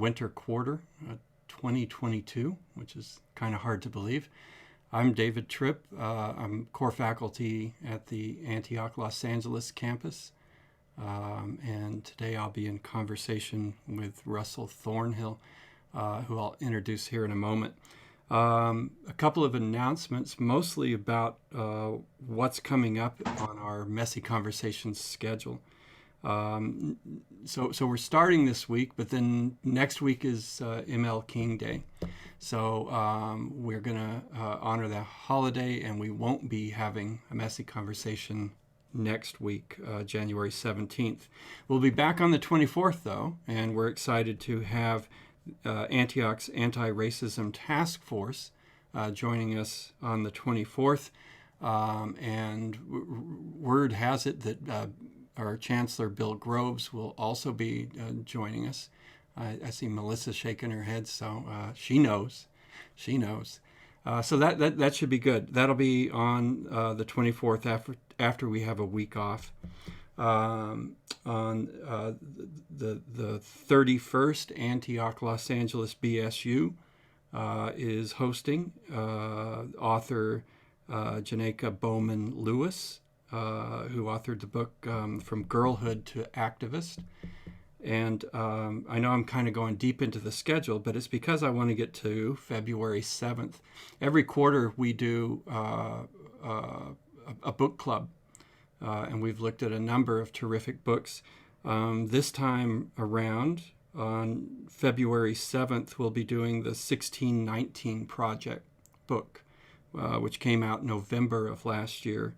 winter quarter, 2022, which is kind of hard to believe. I'm David Tripp. I'm core faculty at the Antioch, Los Angeles campus. And today I'll be in conversation with Russell Thornhill, who I'll introduce here in a moment. A couple of announcements, mostly about what's coming up on our Messy Conversations schedule. So we're starting this week, but then next week is ML King Day. So we're going to honor that holiday, and we won't be having a Messy Conversation next week, January 17th. We'll be back on the 24th, though, and we're excited to have Antioch's Anti-Racism Task Force joining us on the 24th. And word has it that our Chancellor Bill Groves will also be joining us. I see Melissa shaking her head, so she knows. She knows. So that should be good. That'll be on the 24th after we have a week off. On the 31st, Antioch, Los Angeles BSU is hosting author Janeka Bowman Lewis, who authored the book From Girlhood to Activist. And I know I'm kind of going deep into the schedule, but it's because I want to get to February 7th. Every quarter we do a book club, and we've looked at a number of terrific books. This time around, on February 7th, we'll be doing the 1619 Project book, which came out November of last year.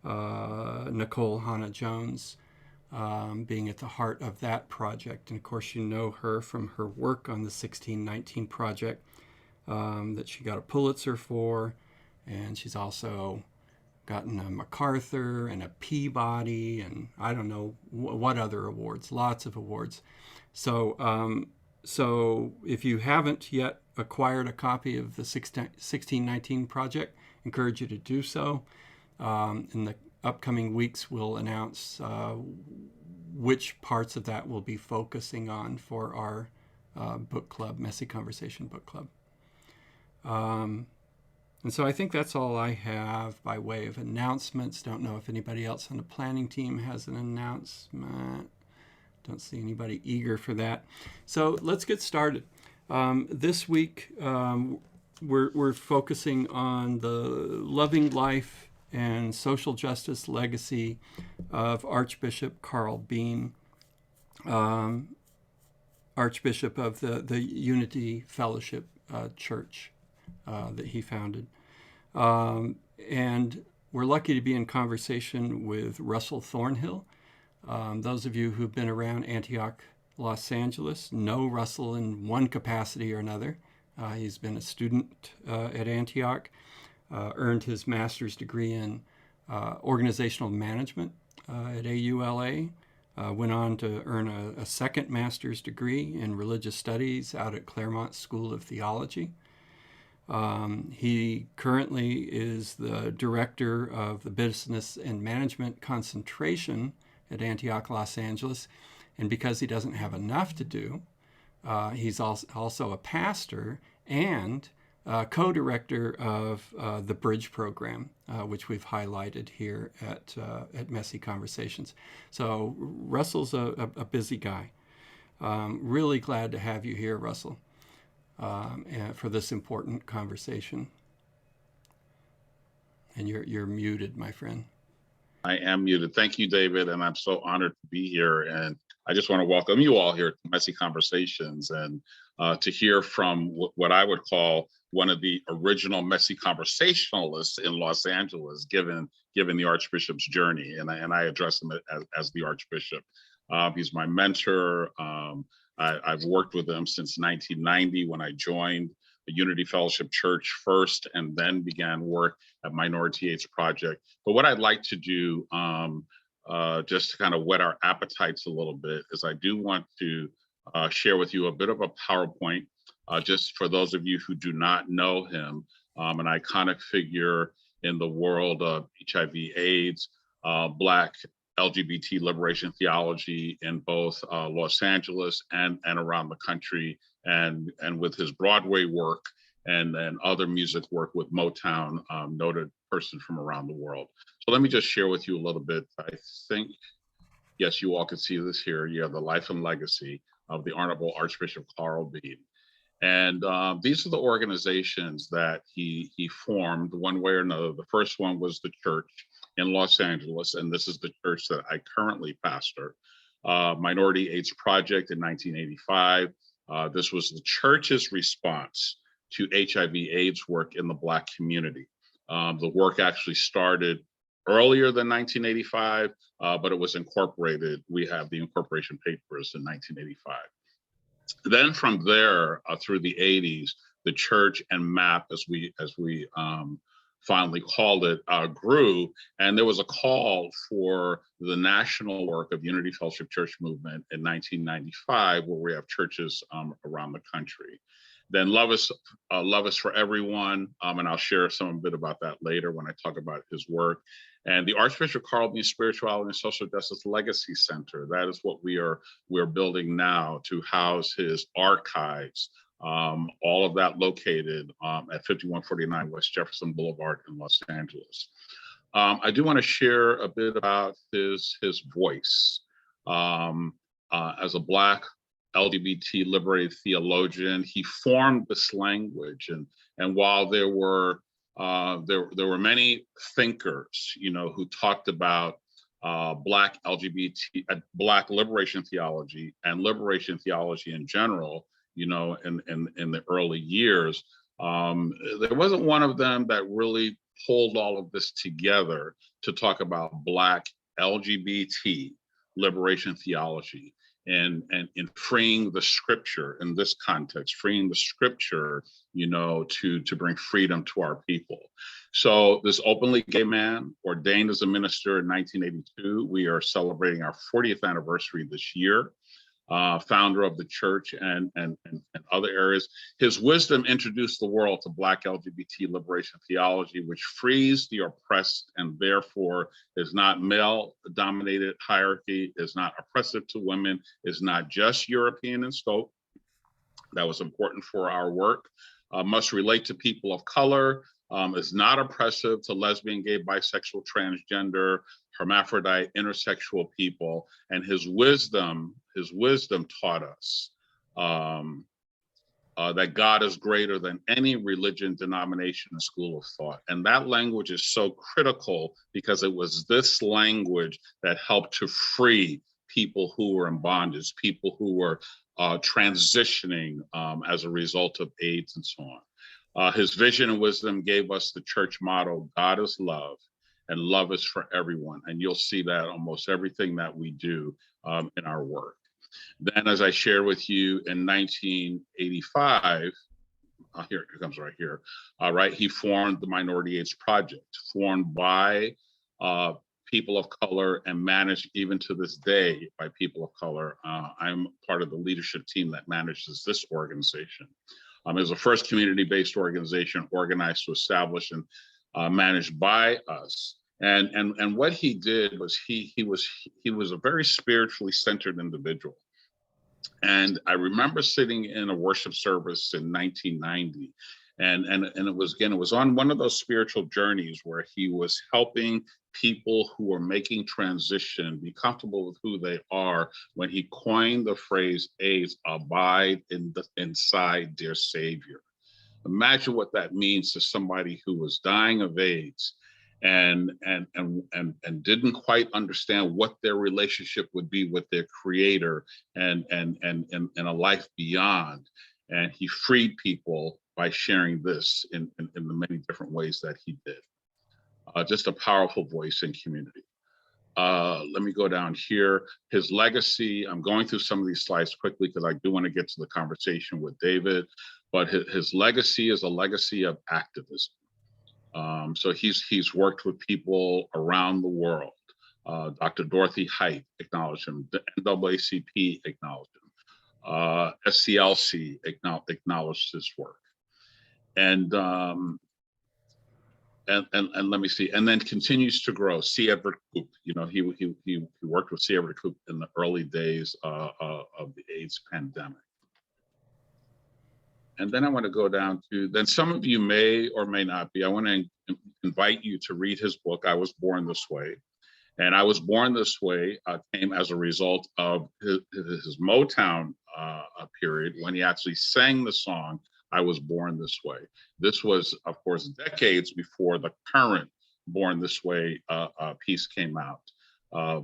Nicole Hannah-Jones being at the heart of that project. And of course, you know her from her work on the 1619 Project that she got a Pulitzer for. And she's also gotten a MacArthur and a Peabody and I don't know what other awards, lots of awards. So if you haven't yet acquired a copy of the 1619 Project, encourage you to do so. In the upcoming weeks, we'll announce which parts of that we'll be focusing on for our book club, Messy Conversation Book Club. And so I think that's all I have by way of announcements. Don't know if anybody else on the planning team has an announcement. Don't see anybody eager for that. So let's get started. This week, we're focusing on the loving life and social justice legacy of Archbishop Carl Bean, Archbishop of the Unity Fellowship Church that he founded. And we're lucky to be in conversation with Russell Thornhill. Those of you who've been around Antioch, Los Angeles, know Russell in one capacity or another. He's been a student at Antioch, earned his master's degree in organizational management at AULA, went on to earn a second master's degree in religious studies out at Claremont School of Theology. He currently is the director of the Business and Management concentration at Antioch, Los Angeles. And because he doesn't have enough to do, he's also a pastor and co-director of the Bridge program, which we've highlighted here at Messy Conversations. So Russell's a busy guy. Really glad to have you here, Russell, for this important conversation. And you're muted, my friend. I am muted. Thank you, David, and I'm so honored to be here. And I just want to welcome you all here to Messy Conversations and to hear from what I would call one of the original Messy conversationalists in Los Angeles, given the Archbishop's journey. And I address him as the Archbishop. He's my mentor. I've worked with him since 1990 when I joined the Unity Fellowship Church first, and then began work at Minority Aids Project. But what I'd like to do, just to kind of whet our appetites a little bit, is I do want to share with you a bit of a PowerPoint, just for those of you who do not know him, an iconic figure in the world of HIV/AIDS, Black LGBT liberation theology in both Los Angeles and around the country, and with his Broadway work and then other music work with Motown, noted person from around the world. So let me just share with you a little bit. I think, yes, you all can see this here. You have the life and legacy of the Honorable Archbishop Carl Bean. And these are the organizations that he formed one way or another. The first one was the church in Los Angeles, and this is the church that I currently pastor. Minority AIDS Project in 1985. This was the church's response to HIV/AIDS work in the Black community. The work actually started earlier than 1985, but it was incorporated. We have the incorporation papers in 1985. Then from there, through the 80s, the church and MAP, as we finally called it, grew, and there was a call for the national work of Unity Fellowship Church Movement in 1995, where we have churches around the country. Then Love Is for Everyone, and I'll share some bit about that later when I talk about his work. And the Archbishop Carl Bean Spirituality and Social Justice Legacy Center, that is what we're building now to house his archives, all of that located at 5149 West Jefferson Boulevard in Los Angeles. I do want to share a bit about his voice. As a Black LGBT liberated theologian, he formed this language, and while there were many thinkers, who talked about Black LGBT, Black liberation theology and liberation theology in general, in the early years, there wasn't one of them that really pulled all of this together to talk about Black LGBT liberation theology. And in freeing the scripture in this context, freeing the scripture, to bring freedom to our people. So this openly gay man, ordained as a minister in 1982, we are celebrating our 40th anniversary this year. Founder of the church and other areas. His wisdom introduced the world to Black LGBT liberation theology, which frees the oppressed and therefore is not male-dominated hierarchy, is not oppressive to women, is not just European in scope. That was important for our work. Must relate to people of color, is not oppressive to lesbian, gay, bisexual, transgender, hermaphrodite, intersexual people. And his wisdom taught us that God is greater than any religion, denomination, and school of thought. And that language is so critical because it was this language that helped to free people who were in bondage, people who were transitioning as a result of AIDS and so on. His vision and wisdom gave us the church motto, God is love, and love is for everyone. And you'll see that almost everything that we do in our work. Then, as I shared with you in 1985, here it comes right here, he formed the Minority AIDS Project, formed by people of color and managed even to this day by people of color. I'm part of the leadership team that manages this organization. It was the first community-based organization organized to establish and managed by us. And what he did was he was a very spiritually centered individual. And I remember sitting in a worship service in 1990, and it was on one of those spiritual journeys where he was helping people who are making transition be comfortable with who they are, when he coined the phrase AIDS, abide inside their Savior. Imagine what that means to somebody who was dying of AIDS and didn't quite understand what their relationship would be with their Creator and a life beyond. And he freed people by sharing this in the many different ways that he did. Just a powerful voice in community. Let me go down here. His legacy, I'm going through some of these slides quickly because I do want to get to the conversation with David, but his legacy is a legacy of activism. So he's worked with people around the world. Dr. Dorothy Height acknowledged him, the NAACP acknowledged him, SCLC acknowledged his work. And and let me see, and then continues to grow. C. Edward Koop, he worked with C. Edward Koop in the early days of the AIDS pandemic. And then I want to go down to, then some of you may or may not be, I want to invite you to read his book, I Was Born This Way. And I Was Born This Way came as a result of his Motown period, when he actually sang the song, I Was Born This Way. This was, of course, decades before the current Born This Way piece came out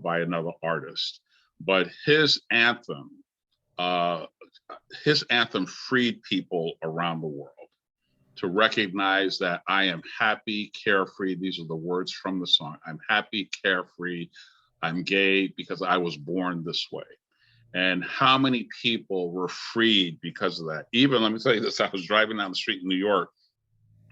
by another artist. But his anthem freed people around the world to recognize that I am happy, carefree. These are the words from the song. I'm happy, carefree. I'm gay because I was born this way. And how many people were freed because of that? Even, let me tell you this, I was driving down the street in New York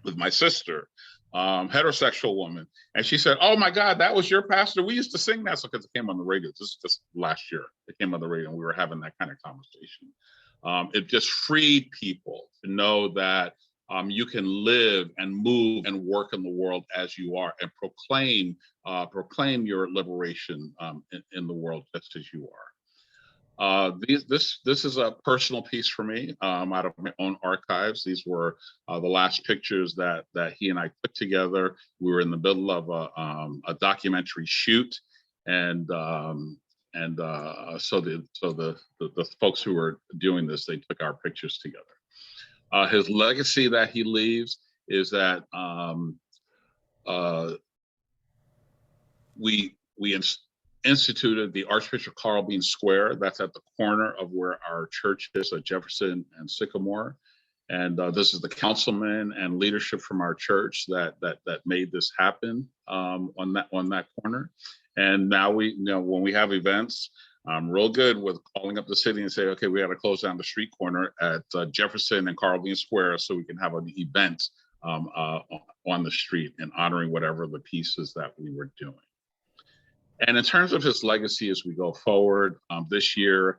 with my sister, heterosexual woman, and she said, oh my God, that was your pastor? We used to sing that, because it came on the radio. This is just last year. It came on the radio and we were having that kind of conversation. It just freed people to know that you can live and move and work in the world as you are, and proclaim your liberation in the world just as you are. This is a personal piece for me out of my own archives. These were the last pictures that he and I put together. We were in the middle of a documentary shoot, and so the folks who were doing this, they took our pictures together. His legacy that he leaves is that we instituted the Archbishop Carl Bean Square. That's at the corner of where our church is at Jefferson and Sycamore. And this is the councilmen and leadership from our church that made this happen on that corner. And now when we have events, I'm real good with calling up the city and say, okay, we got to close down the street corner at Jefferson and Carl Bean Square so we can have an event on the street and honoring whatever the pieces that we were doing. And in terms of his legacy as we go forward, this year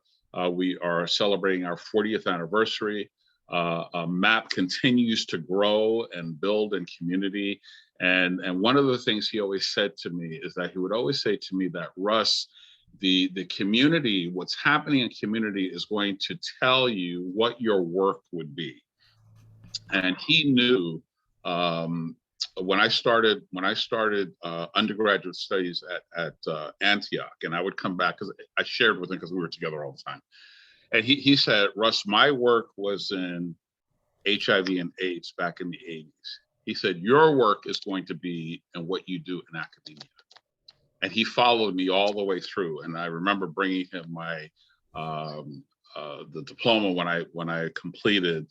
we are celebrating our 40th anniversary. MAP continues to grow and build in community. And one of the things he always said to me is that he would always say to me that, Russ, the community, what's happening in community is going to tell you what your work would be. And he knew when I started undergraduate studies at Antioch, and I would come back, because I shared with him because we were together all the time. And he said, Russ, my work was in HIV and AIDS back in the 80s. He said, your work is going to be in what you do in academia. And he followed me all the way through. And I remember bringing him my the diploma when I completed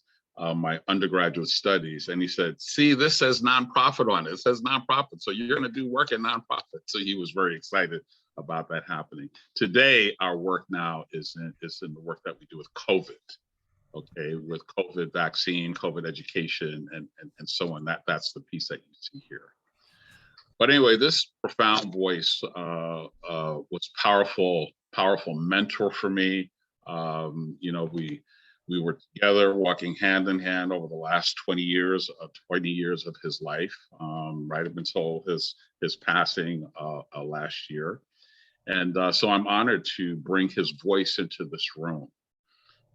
my undergraduate studies. And he said, see, this says nonprofit on it. It says nonprofit. So you're going to do work in nonprofit. So he was very excited about that happening. Today, our work now is in the work that we do with COVID. Okay, with COVID vaccine, COVID education, and so on. That's the piece that you see here. But anyway, this profound voice was powerful mentor for me. We were together walking hand in hand over the last 20 years of his life, right up until his passing last year. And so I'm honored to bring his voice into this room.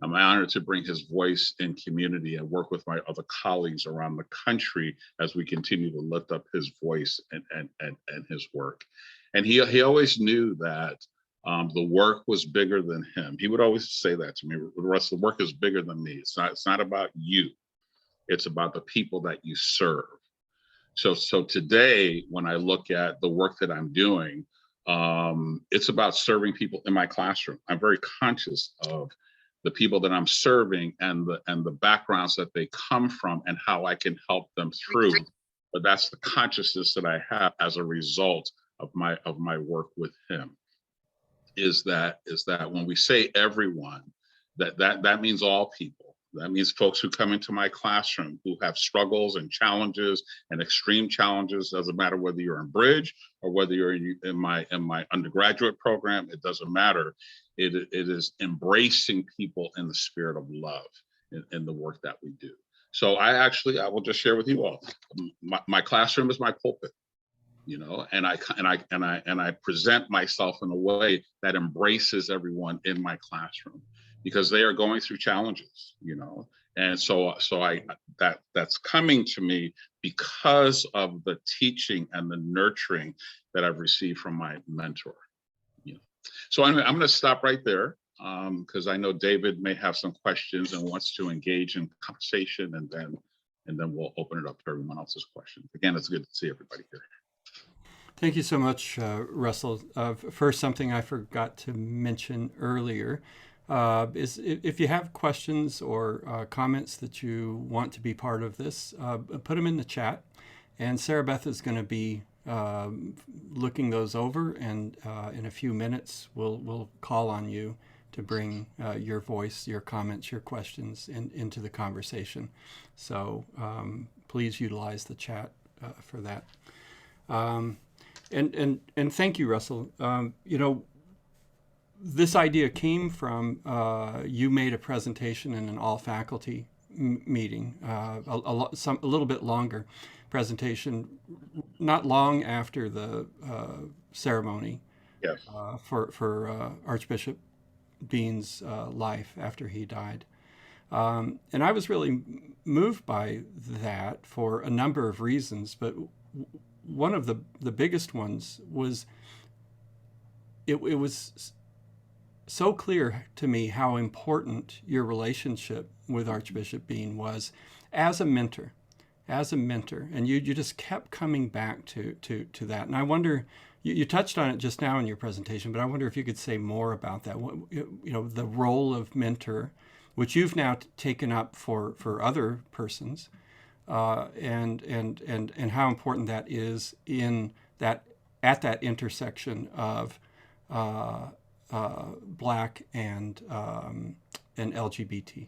I'm honored to bring his voice in community and work with my other colleagues around the country as we continue to lift up his voice and his work. And he always knew that the work was bigger than him. He would always say that to me, Russ, the work is bigger than me. It's not about you. It's about the people that you serve. So today, when I look at the work that I'm doing, it's about serving people in my classroom. I'm very conscious of the people that I'm serving and the backgrounds that they come from and how I can help them through. But that's the consciousness that I have as a result of my work with him. Is that when we say everyone, that means all people. That means folks who come into my classroom who have struggles and challenges and extreme challenges. Doesn't matter whether you're in Bridge or whether you're in my undergraduate program. It doesn't matter. It is embracing people in the spirit of love in the work that we do. So I will just share with you all. My classroom is my pulpit, and I present myself in a way that embraces everyone in my classroom, because they are going through challenges, and that's coming to me because of the teaching and the nurturing that I've received from my mentor. So anyway, I'm going to stop right there, because I know David may have some questions and wants to engage in conversation, and then we'll open it up to everyone else's questions. Again, it's good to see everybody here. Thank you so much, Russell. First, something I forgot to mention earlier is if you have questions or comments that you want to be part of this, put them in the chat, and Sarah Beth is going to be looking those over, and in a few minutes we'll call on you to bring your voice, your comments, your questions into the conversation. So please utilize the chat for that. And thank you, Russell. This idea came from you made a presentation in an all faculty meeting, a little bit longer presentation, not long after the ceremony. Yes. For Archbishop Bean's life after he died. And I was really moved by that for a number of reasons, but one of the biggest ones was it was so clear to me how important your relationship with Archbishop Bean was as a mentor, and you just kept coming back to that. And I wonder, you touched on it just now in your presentation, but I wonder if you could say more about that. The role of mentor, which you've now taken up for other persons, and how important that is at that intersection of Black and LGBT.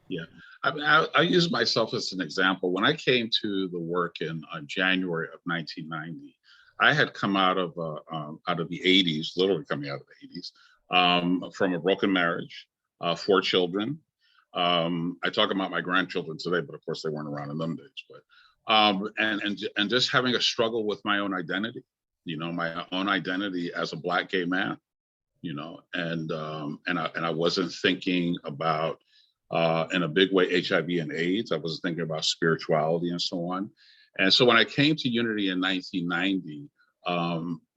Yeah, I use myself as an example. When I came to the work in January of 1990, I had come out of the 80s, literally coming out of the 80s, from a broken marriage, 4 children. I talk about my grandchildren today, but of course they weren't around in them days. But and just having a struggle with my own identity, my own identity as a Black gay man, and I wasn't thinking about in a big way HIV and AIDS. I wasn't thinking about spirituality and so on. And so when I came to Unity in 1990,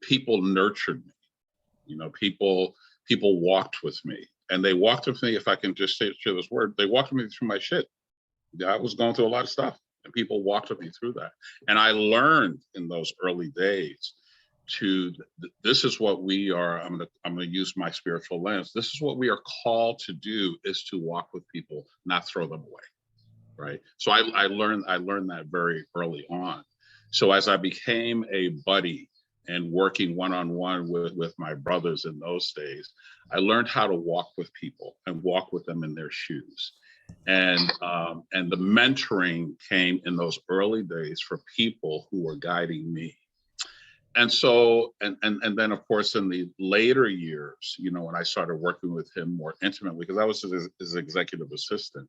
people nurtured me. People walked with me, and they walked with me. If I can just share this word, they walked with me through my shit. I was going through a lot of stuff, and people walked with me through that. And I learned in those early days this is what we are. I'm gonna use my spiritual lens. This is what we are called to do: is to walk with people, not throw them away. Right. So I learned that very early on. So as I became a buddy and working one-on-one with my brothers in those days, I learned how to walk with people and walk with them in their shoes. And the mentoring came in those early days for people who were guiding me. And so, and then of course, in the later years, when I started working with him more intimately, because I was his executive assistant,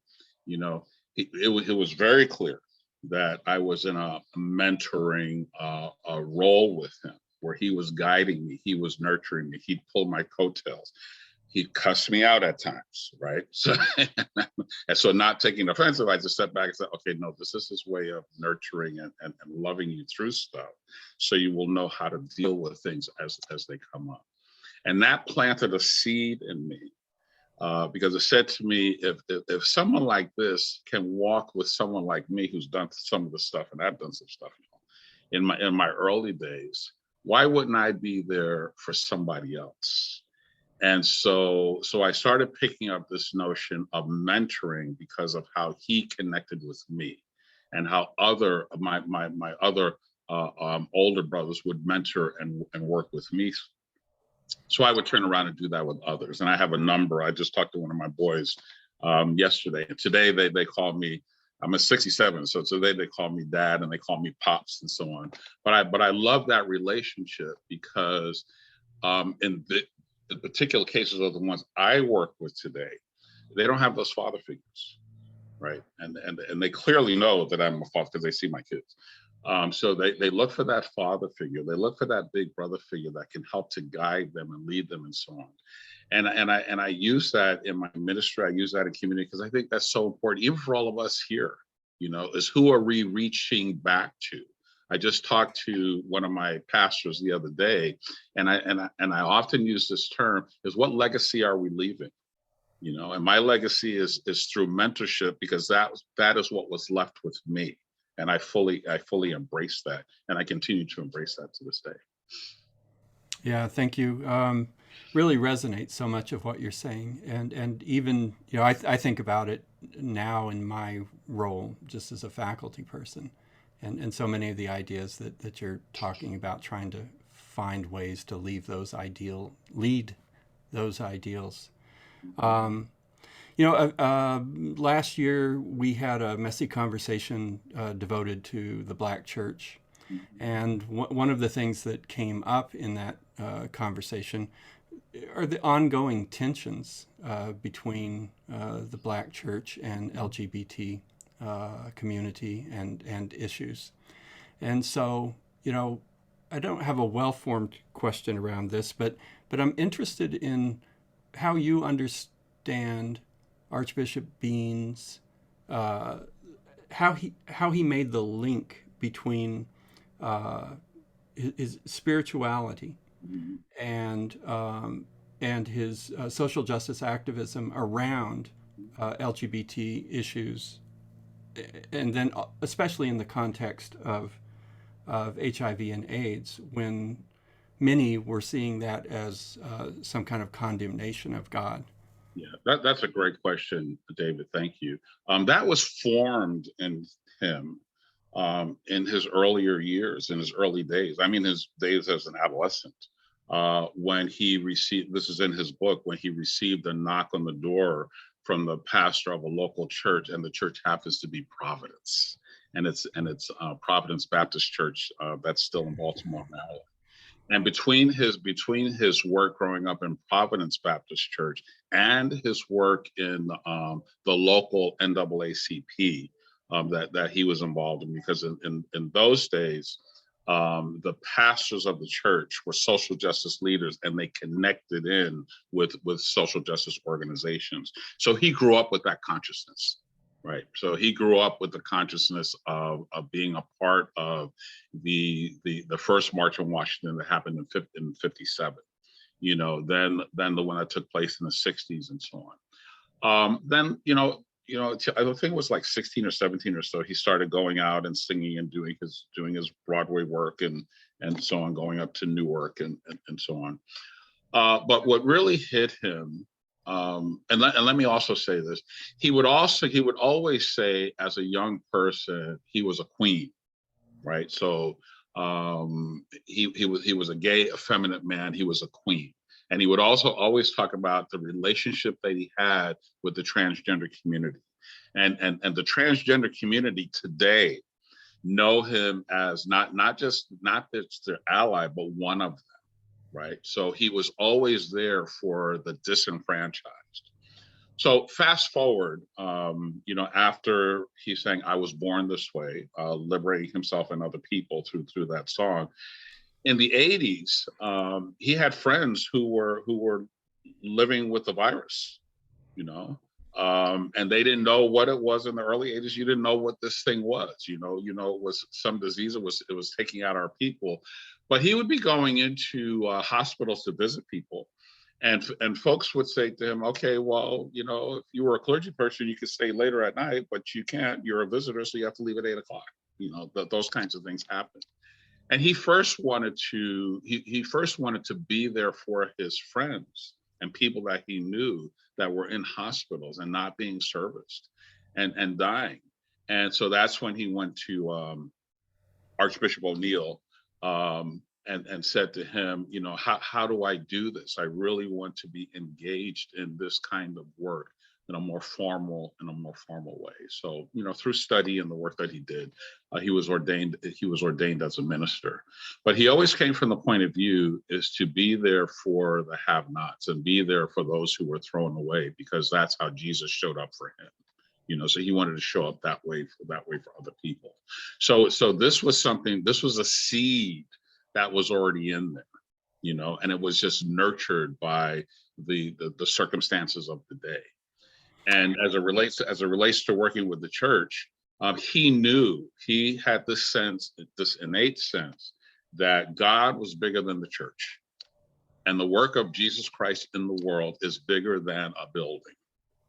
it was very clear that I was in a mentoring a role with him, where he was guiding me, he was nurturing me, he'd pull my coattails, he'd cuss me out at times, right? So, and so not taking offensive, I just stepped back and said, okay, no, this is his way of nurturing and loving you through stuff, so you will know how to deal with things as they come up. And that planted a seed in me, because it said to me, if someone like this can walk with someone like me who's done some of the stuff, and I've done some stuff in my early days, why wouldn't I be there for somebody else? And so I started picking up this notion of mentoring because of how he connected with me, and how my other older brothers would mentor and work with me. So I would turn around and do that with others. And I have a number. I just talked to one of my boys yesterday, and today they call me, I'm a 67, so today they call me dad and they call me pops and so on. But I love that relationship, because in the particular cases of the ones I work with today, they don't have those father figures. right? And they clearly know that I'm a father because they see my kids. So they look for that father figure. They look for that big brother figure that can help to guide them and lead them and so on. And I use that in my ministry. I use that in community because I think that's so important, even for all of us here. Is who are we reaching back to? I just talked to one of my pastors the other day, and I often use this term: is what legacy are we leaving? And my legacy is through mentorship, because that is what was left with me, and I fully embrace that, and I continue to embrace that to this day. Yeah, thank you. Really resonates so much of what you're saying, and even I think about it now in my role just as a faculty person, and so many of the ideas that you're talking about, trying to find ways to lead those ideals. Last year we had a messy conversation devoted to the Black church. And one of the things that came up in that conversation are the ongoing tensions between the Black church and LGBT community and issues. And so, I don't have a well-formed question around this, but I'm interested in how you understand Archbishop Bean's how he made the link between his spirituality and his social justice activism around LGBT issues, and then especially in the context of HIV and AIDS, when many were seeing that as some kind of condemnation of God. Yeah, that's a great question, David. Thank you. That was formed in him in his earlier years, in his early days. I mean, his days as an adolescent, when he received, this is in his book, when he received a knock on the door from the pastor of a local church, and the church happens to be Providence, and it's Providence Baptist Church, that's still in Baltimore, Maryland. And between his work growing up in Providence Baptist Church and his work in the local NAACP that he was involved in, because in those days, the pastors of the church were social justice leaders, and they connected in with social justice organizations. So he grew up with that consciousness. Right. So he grew up with the consciousness of being a part of the first march in Washington that happened in 1957. Then the one that took place in the 1960s and so on. Then I think it was like 16 or 17 or so, he started going out and singing and doing his Broadway work and so on, going up to Newark and so on. But what really hit him, and let me also say this, he would always say, as a young person, he was a queen, right? So he was a gay, effeminate man. He was a queen. And he would also always talk about the relationship that he had with the transgender community. And the transgender community today know him as not just their ally, but one of them. Right. So he was always there for the disenfranchised. So fast forward, after he's saying, "I was born this way," liberating himself and other people through that song. In the 1980s, he had friends who were living with the virus, and they didn't know what it was in the early 1980s. You didn't know what this thing was, it was some disease. It was taking out our people. But he would be going into hospitals to visit people, and folks would say to him, "Okay, well, if you were a clergy person, you could stay later at night, but you can't. You're a visitor, so you have to leave at 8 o'clock." Those kinds of things happen. And he first wanted to be there for his friends and people that he knew that were in hospitals and not being serviced and dying. And so that's when he went to Archbishop O'Neill and said to him, how do I do this? I really want to be engaged in this kind of work in a more formal way. So, through study and the work that he did, he was ordained as a minister. But he always came from the point of view is to be there for the have-nots and be there for those who were thrown away, because that's how Jesus showed up for him. So he wanted to show up that way for other people. So this was something, this was a seed that was already in there, and it was just nurtured by the circumstances of the day. And as it relates to working with the church, he had this innate sense that God was bigger than the church, and the work of Jesus Christ in the world is bigger than a building,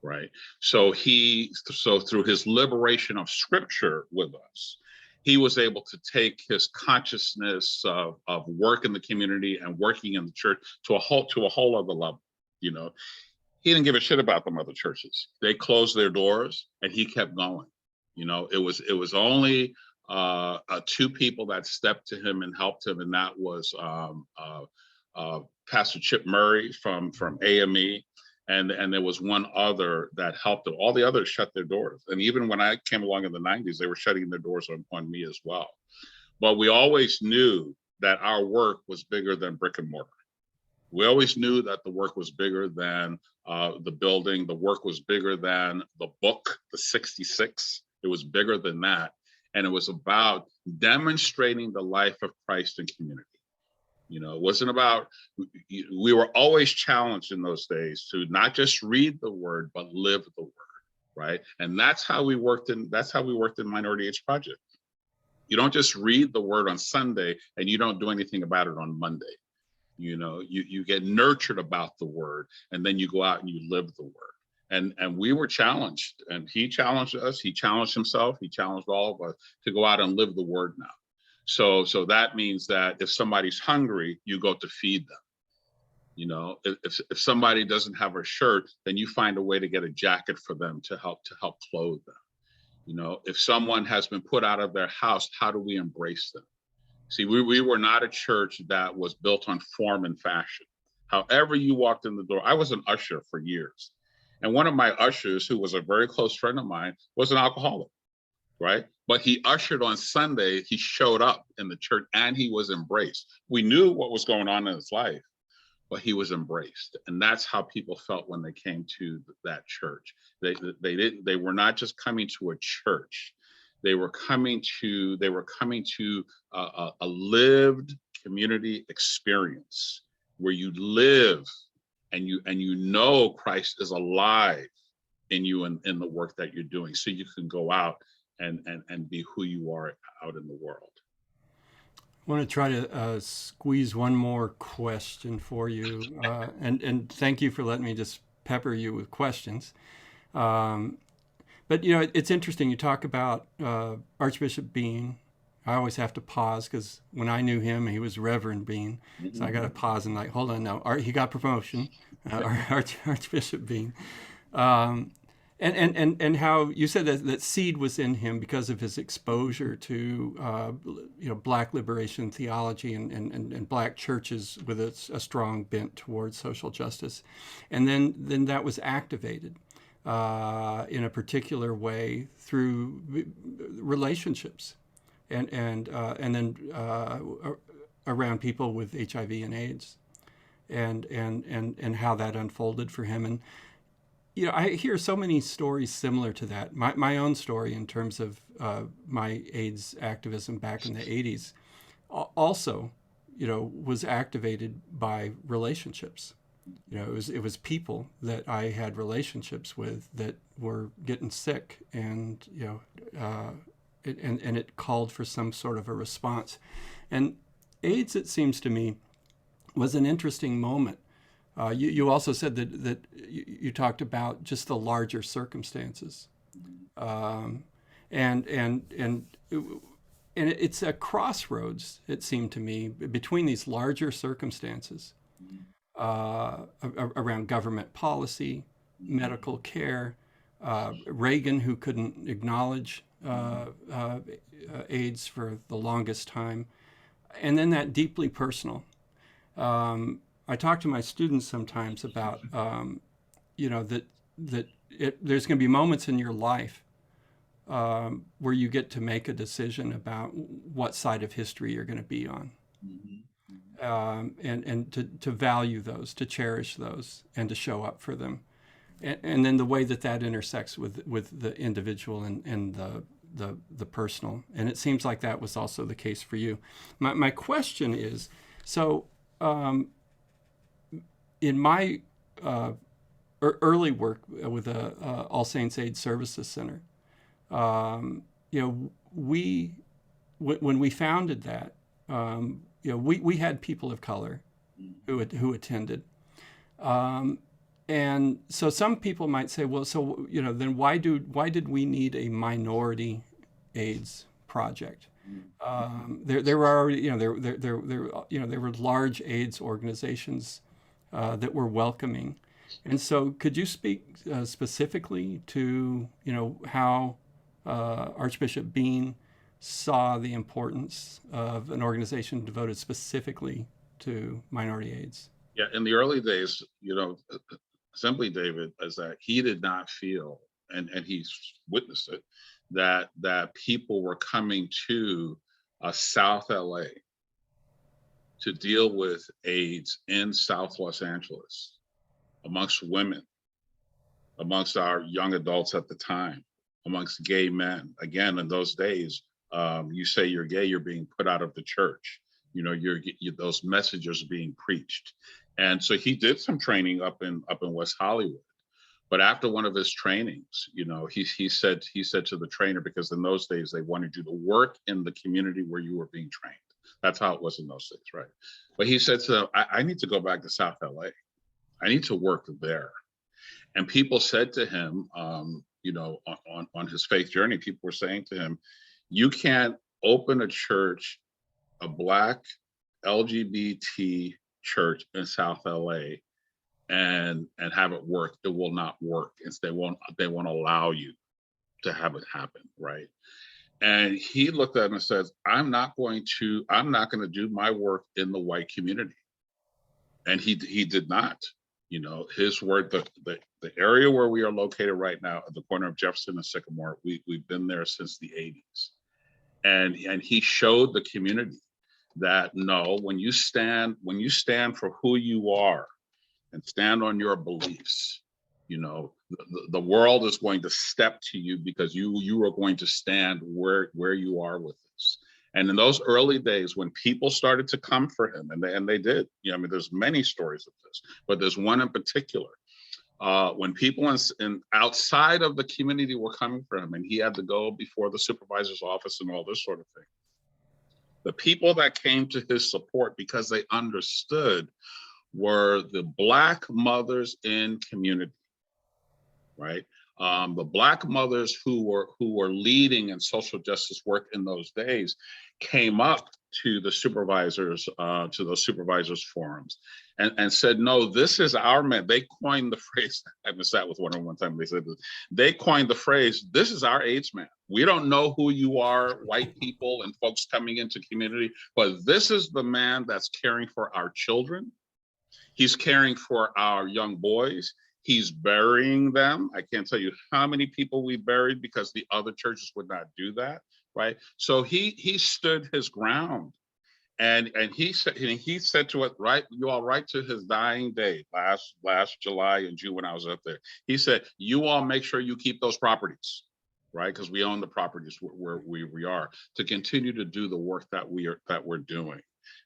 right? So through his liberation of Scripture with us, he was able to take his consciousness of work in the community and working in the church to a whole other level. He didn't give a shit about them other churches. They closed their doors, and he kept going. It was only two people that stepped to him and helped him, and that was Pastor Chip Murray from AME, and there was one other that helped him. All the others shut their doors, and even when I came along in the 90s, they were shutting their doors on me as well. But we always knew that our work was bigger than brick and mortar. We always knew that the work was bigger than the building. The work was bigger than the book, the 66. It was bigger than that. And it was about demonstrating the life of Christ in community. It wasn't about, we were always challenged in those days to not just read the word, but live the word, right? And that's how we worked in Minority Age Project. You don't just read the word on Sunday and you don't do anything about it on Monday. You get nurtured about the word, and then you go out and you live the word. And we were challenged, and he challenged us. He challenged himself. He challenged all of us to go out and live the word now. So that means that if somebody's hungry, you go to feed them. If somebody doesn't have a shirt, then you find a way to get a jacket for them to help clothe them. If someone has been put out of their house, how do we embrace them? See, we were not a church that was built on form and fashion. However you walked in the door, I was an usher for years. And one of my ushers, who was a very close friend of mine, was an alcoholic, right? But he ushered on Sunday, he showed up in the church, and he was embraced. We knew what was going on in his life, but he was embraced. And that's how people felt when they came to that church. They were not just coming to a church. They were coming to a lived community experience where you live and you Christ is alive in you and in the work that you're doing, so you can go out and be who you are out in the world. I want to try to squeeze one more question for you, and thank you for letting me just pepper you with questions. But, it's interesting. You talk about Archbishop Bean. I always have to pause because when I knew him, he was Reverend Bean. So I got to pause and hold on now. He got promotion, Archbishop Bean. And how you said that seed was in him because of his exposure to, Black Liberation Theology and Black churches with a strong bent towards social justice. And then that was activated in a particular way through relationships, and then around people with HIV and AIDS, and how that unfolded for him. And I hear so many stories similar to that. My own story in terms of my AIDS activism back in the 80s also, was activated by relationships. It was people that I had relationships with that were getting sick, and it called for some sort of a response. And AIDS, it seems to me, was an interesting moment. You also said that you talked about just the larger circumstances, and it's a crossroads, it seemed to me, between these larger circumstances. Around government policy, medical care, Reagan, who couldn't acknowledge AIDS for the longest time, and then that deeply personal. I talk to my students sometimes about, that there's going to be moments in your life where you get to make a decision about what side of history you're going to be on. And to value those, to cherish those, and to show up for them. and then the way that that intersects with the individual and the personal. And it seems like that was also the case for you. My question is, so in my early work with the All Saints AIDS Services Center, when we founded that, we had people of color who attended. And so some people might say, well, so then why did we need a minority AIDS project? There were already, there were large AIDS organizations that were welcoming, and so could you speak specifically to how Archbishop Bean saw the importance of an organization devoted specifically to minority AIDS? Yeah, in the early days, simply, David, is that he did not feel, and he's witnessed it, that people were coming to South LA to deal with AIDS in South Los Angeles, amongst women, amongst our young adults at the time, amongst gay men. Again, in those days, you say you're gay, you're being put out of the church. Those messages are being preached. And so he did some training up in West Hollywood. But after one of his trainings, he said to the trainer, because in those days they wanted you to work in the community where you were being trained. That's how it was in those days, right? But he said to them, I need to go back to South LA. I need to work there. And people said to him, on his faith journey, people were saying to him, you can't open a church, a Black LGBT church in South LA and have it work. It will not work. They won't allow you to have it happen, right? And he looked at him and said, I'm not going to do my work in the white community. And he did not. His word, the area where we are located right now at the corner of Jefferson and Sycamore, we've been there since the 80s. And he showed the community that no, when you stand for who you are and stand on your beliefs, the world is going to step to you because you are going to stand where you are with this. And in those early days, when people started to come for him, and they did, there's many stories of this, but there's one in particular. When people in outside of the community were coming for him, and he had to go before the supervisor's office and all this sort of thing, the people that came to his support because they understood were the Black mothers in community, right? The Black mothers who were leading in social justice work in those days came up to the supervisors, to those supervisors forums, and said, no, this is our man. They coined the phrase. I sat with one time. They said, they coined the phrase, this is our AIDS man. We don't know who you are, white people and folks coming into community, but this is the man that's caring for our children. He's caring for our young boys. He's burying them. I can't tell you how many people we buried because the other churches would not do that, right? So he stood his ground, and he said to it, right, you all, right to his dying day, last July and June when I was up there. He said, you all make sure you keep those properties, right? Because we own the properties where we are, to continue to do the work that we're doing.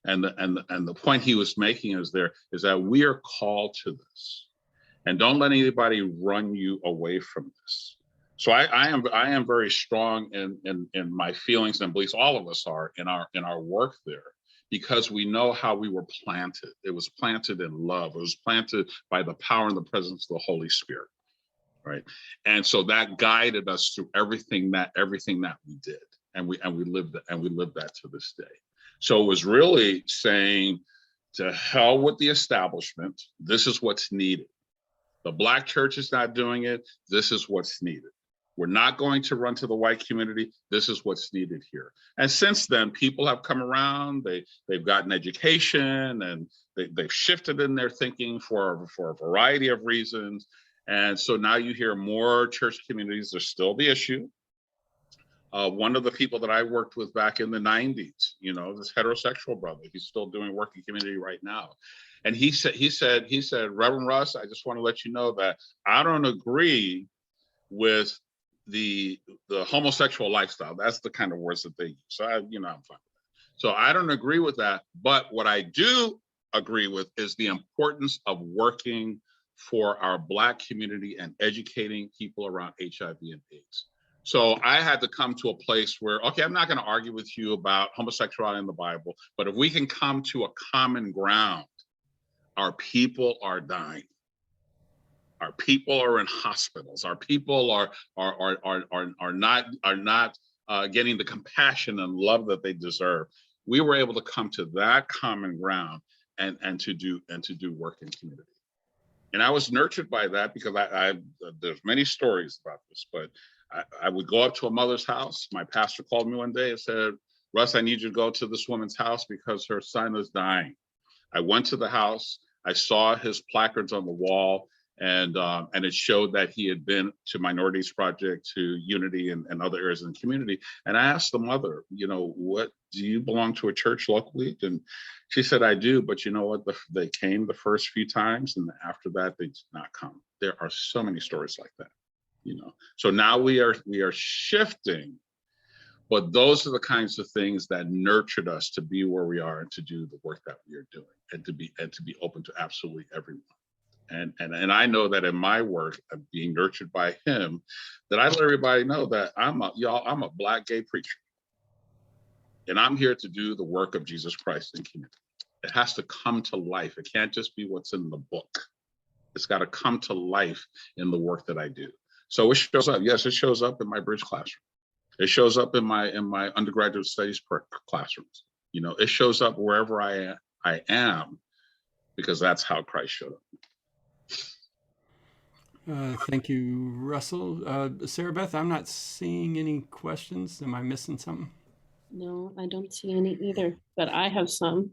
And the point he was making is that we are called to this. And don't let anybody run you away from this. So I am very strong in my feelings and beliefs. All of us are in our work there, because we know how we were planted. It was planted in love. It was planted by the power and the presence of the Holy Spirit, right? And so that guided us through everything that we did, and we lived that to this day. So it was really saying, to hell with the establishment. This is what's needed. The Black church is not doing it. This is what's needed. We're not going to run to the white community. This is what's needed here. And since then, people have come around. They've gotten education, and they've shifted in their thinking for a variety of reasons. And so now you hear more church communities. There's still the issue. One of the people that I worked with back in the 90s, this heterosexual brother, he's still doing work in community right now. And he said, Reverend Russ, I just want to let you know that I don't agree with the homosexual lifestyle. That's the kind of words that they use. So I'm fine with that. So I don't agree with that. But what I do agree with is the importance of working for our Black community and educating people around HIV and AIDS. So I had to come to a place where, okay, I'm not going to argue with you about homosexuality in the Bible, but if we can come to a common ground, our people are dying. Our people are in hospitals. Our people are not getting the compassion and love that they deserve. We were able to come to that common ground and to do work in community. And I was nurtured by that because there's many stories about this, but I would go up to a mother's house. My pastor called me one day and said, Russ, I need you to go to this woman's house because her son is dying. I went to the house. I saw his placards on the wall, and it showed that he had been to Minorities Project, to Unity, and other areas in the community. And I asked the mother, what, do you belong to a church locally? And she said, I do, but you know what? They came the first few times, and after that, they did not come. There are so many stories like that. So now we are shifting, but those are the kinds of things that nurtured us to be where we are and to do the work that we are doing, and to be open to absolutely everyone. And I know that in my work of being nurtured by him, that I let everybody know that I'm a Black gay preacher, and I'm here to do the work of Jesus Christ in community. It has to come to life. It can't just be what's in the book. It's got to come to life in the work that I do. So it shows up. Yes, it shows up in my bridge classroom. It shows up in my undergraduate studies classrooms. It shows up wherever I am, because that's how Christ showed up. Thank you, Russell. Sarah Beth, I'm not seeing any questions. Am I missing something? No, I don't see any either, but I have some.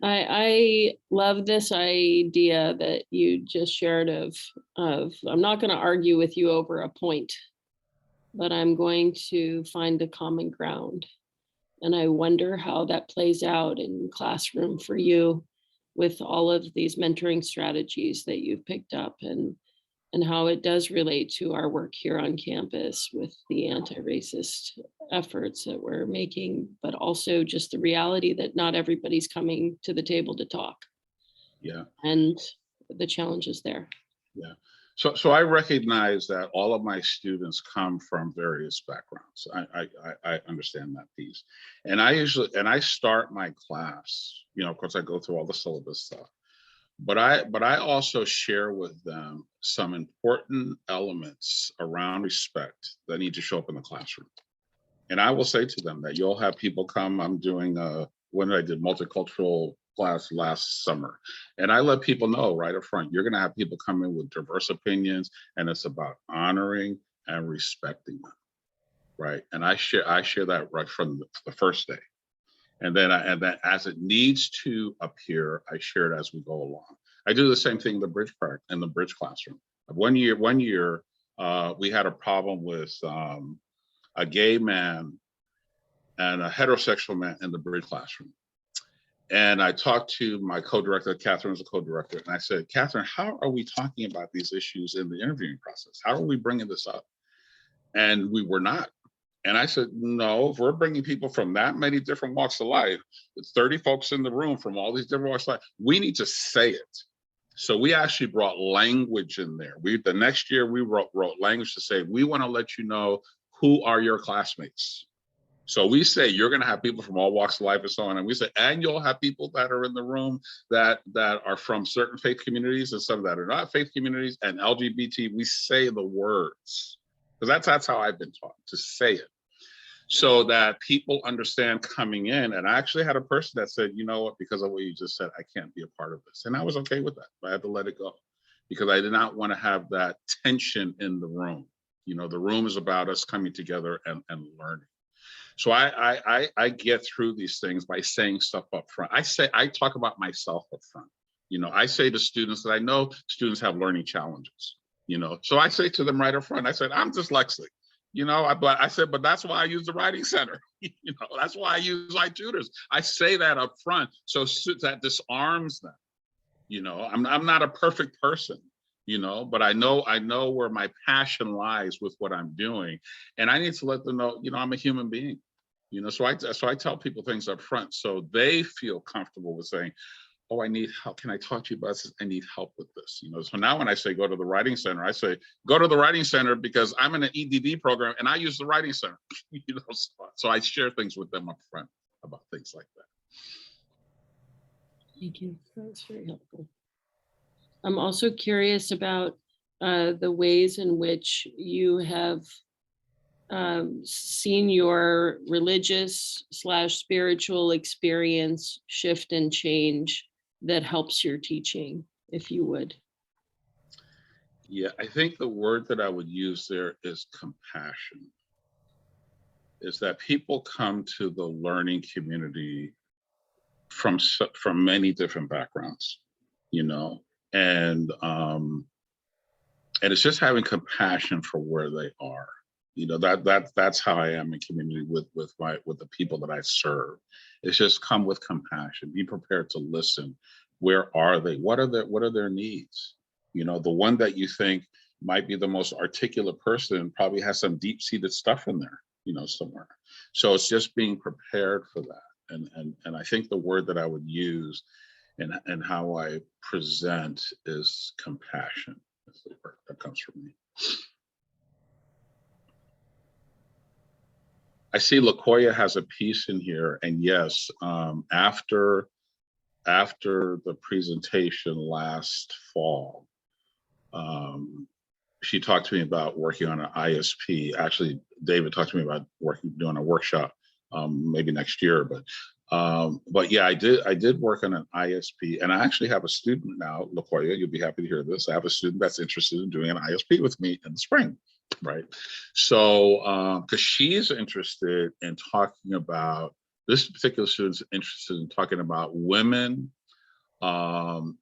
I love this idea that you just shared of I'm not going to argue with you over a point, but I'm going to find a common ground. And I wonder how that plays out in classroom for you with all of these mentoring strategies that you've picked up, and how it does relate to our work here on campus with the anti-racist efforts that we're making, but also just the reality that not everybody's coming to the table to talk. Yeah. And the challenges there. Yeah. So I recognize that all of my students come from various backgrounds. I understand that piece. And I start my class, of course I go through all the syllabus stuff, but I also share with them some important elements around respect that need to show up in the classroom. And I will say to them that you'll have people come. I'm doing when I did multicultural class last summer, and I let people know right up front, you're going to have people come in with diverse opinions, and it's about honoring and respecting them, right? And I share that right from the first day. And then as it needs to appear, I share it as we go along. I do the same thing in the bridge classroom. One year, we had a problem with a gay man and a heterosexual man in the bridge classroom. And I talked to my co-director, Catherine was a co-director, and I said, Catherine, how are we talking about these issues in the interviewing process? How are we bringing this up? And we were not. And I said, no, if we're bringing people from that many different walks of life, with 30 folks in the room from all these different walks of life, we need to say it. So we actually brought language in there. The next year we wrote language to say, we want to let you know who are your classmates. So we say you're going to have people from all walks of life and so on. And we say, and you'll have people that are in the room that are from certain faith communities and some that are not faith communities, and LGBT. We say the words, because that's how I've been taught, to say it, so that people understand coming in. And I actually had a person that said, you know what, because of what you just said, I can't be a part of this. And I was okay with that. I had to let it go, because I did not want to have that tension in the room. The room is about us coming together and learning. So I get through these things by saying stuff up front. I talk about myself up front. I say to students that I know students have learning challenges, so I say to them right up front, I said, I'm dyslexic. I said, but that's why I use the writing center. That's why I use my tutors. I say that up front so that disarms them. I'm not a perfect person, but I know where my passion lies with what I'm doing, and I need to let them know, I'm a human being. So I tell people things up front so they feel comfortable with saying, oh, I need help. Can I talk to you about this? I need help with this. So now when I say go to the writing center, I say go to the writing center because I'm in an EDD program and I use the writing center. So I share things with them up front about things like that. Thank you. That's very helpful. I'm also curious about the ways in which you have seen your religious/spiritual experience shift and change that helps your teaching, if you would. Yeah, I think the word that I would use there is compassion. Is that people come to the learning community from many different backgrounds, and it's just having compassion for where they are. That's how I am in community with the people that I serve. It's just come with compassion, be prepared to listen. Where are they? What are their needs? The one that you think might be the most articulate person probably has some deep-seated stuff in there, somewhere. So it's just being prepared for that. And I think the word that I would use and how I present is compassion. That's the word that comes from me. I see LaKoya has a piece in here, and yes, after the presentation last fall, she talked to me about working on an ISP. Actually, David talked to me about doing a workshop maybe next year, but yeah, I did work on an ISP, and I actually have a student now, LaKoya, you'll be happy to hear this. I have a student that's interested in doing an ISP with me in the spring. Right. So, because she's interested in talking about, this particular student's interested in talking about women in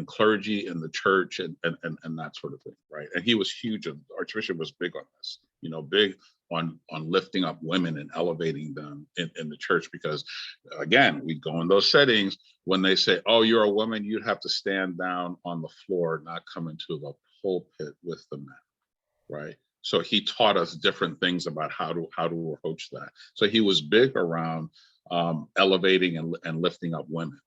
clergy in the church and that sort of thing. Right. And he was huge. Archbishop was big on this, big on lifting up women and elevating them in the church, because again, we go in those settings when they say, oh, you're a woman, you'd have to stand down on the floor, not come into the pulpit with the men. Right. So he taught us different things about how to approach that. So he was big around elevating and lifting up women.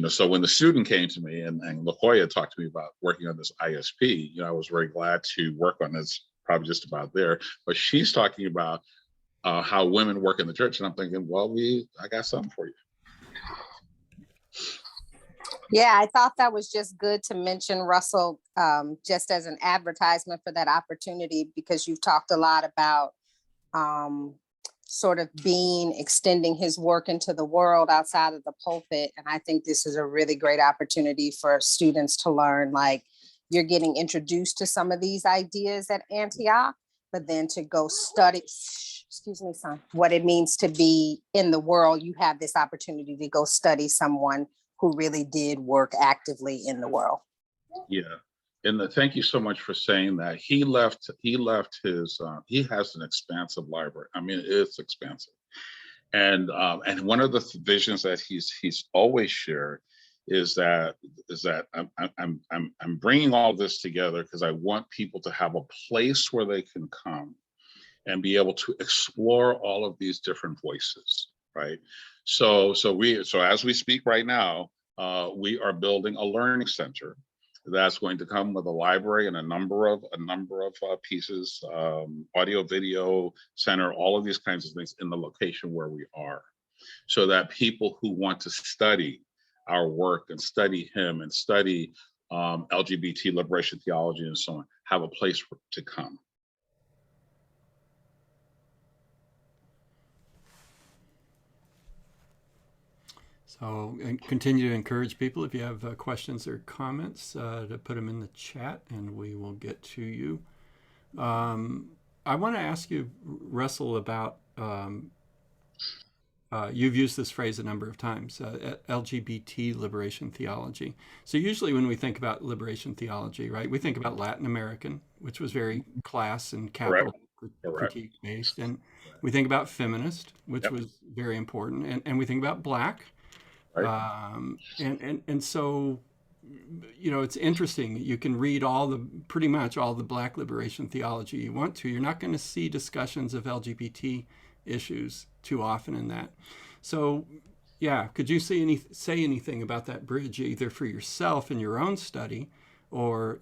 So when the student came to me and LaKoya talked to me about working on this ISP, I was very glad to work on this, probably just about there. But she's talking about how women work in the church. And I'm thinking, well, I got something for you. Yeah, I thought that was just good to mention, Russell, just as an advertisement for that opportunity, because you've talked a lot about sort of Bean extending his work into the world outside of the pulpit. And I think this is a really great opportunity for students to learn, like, you're getting introduced to some of these ideas at Antioch, but then to go study, what it means to be in the world. You have this opportunity to go study someone who really did work actively in the world. Yeah, and thank you so much for saying that. He left his, he has an expansive library. I mean, it's expansive. And one of the visions that he's always shared is that I'm bringing all this together because I want people to have a place where they can come and be able to explore all of these different voices, right? So as we speak right now, we are building a learning center that's going to come with a library and a number of pieces, audio, video center, all of these kinds of things in the location where we are, so that people who want to study our work and study him and study LGBT liberation theology and so on have a place to come. So continue to encourage people, if you have questions or comments, to put them in the chat and we will get to you. I want to ask you, Russell, about, you've used this phrase a number of times, LGBT liberation theology. So usually when we think about liberation theology, right, we think about Latin American which was very class and Correct. capital Correct. critique based. And we think about feminist, which Yep. was very important. And we think about Black. Right. And so, it's interesting. You can read pretty much all the Black liberation theology you want to. You're not going to see discussions of LGBT issues too often in that. So, yeah, could you say anything about that bridge, either for yourself in your own study, or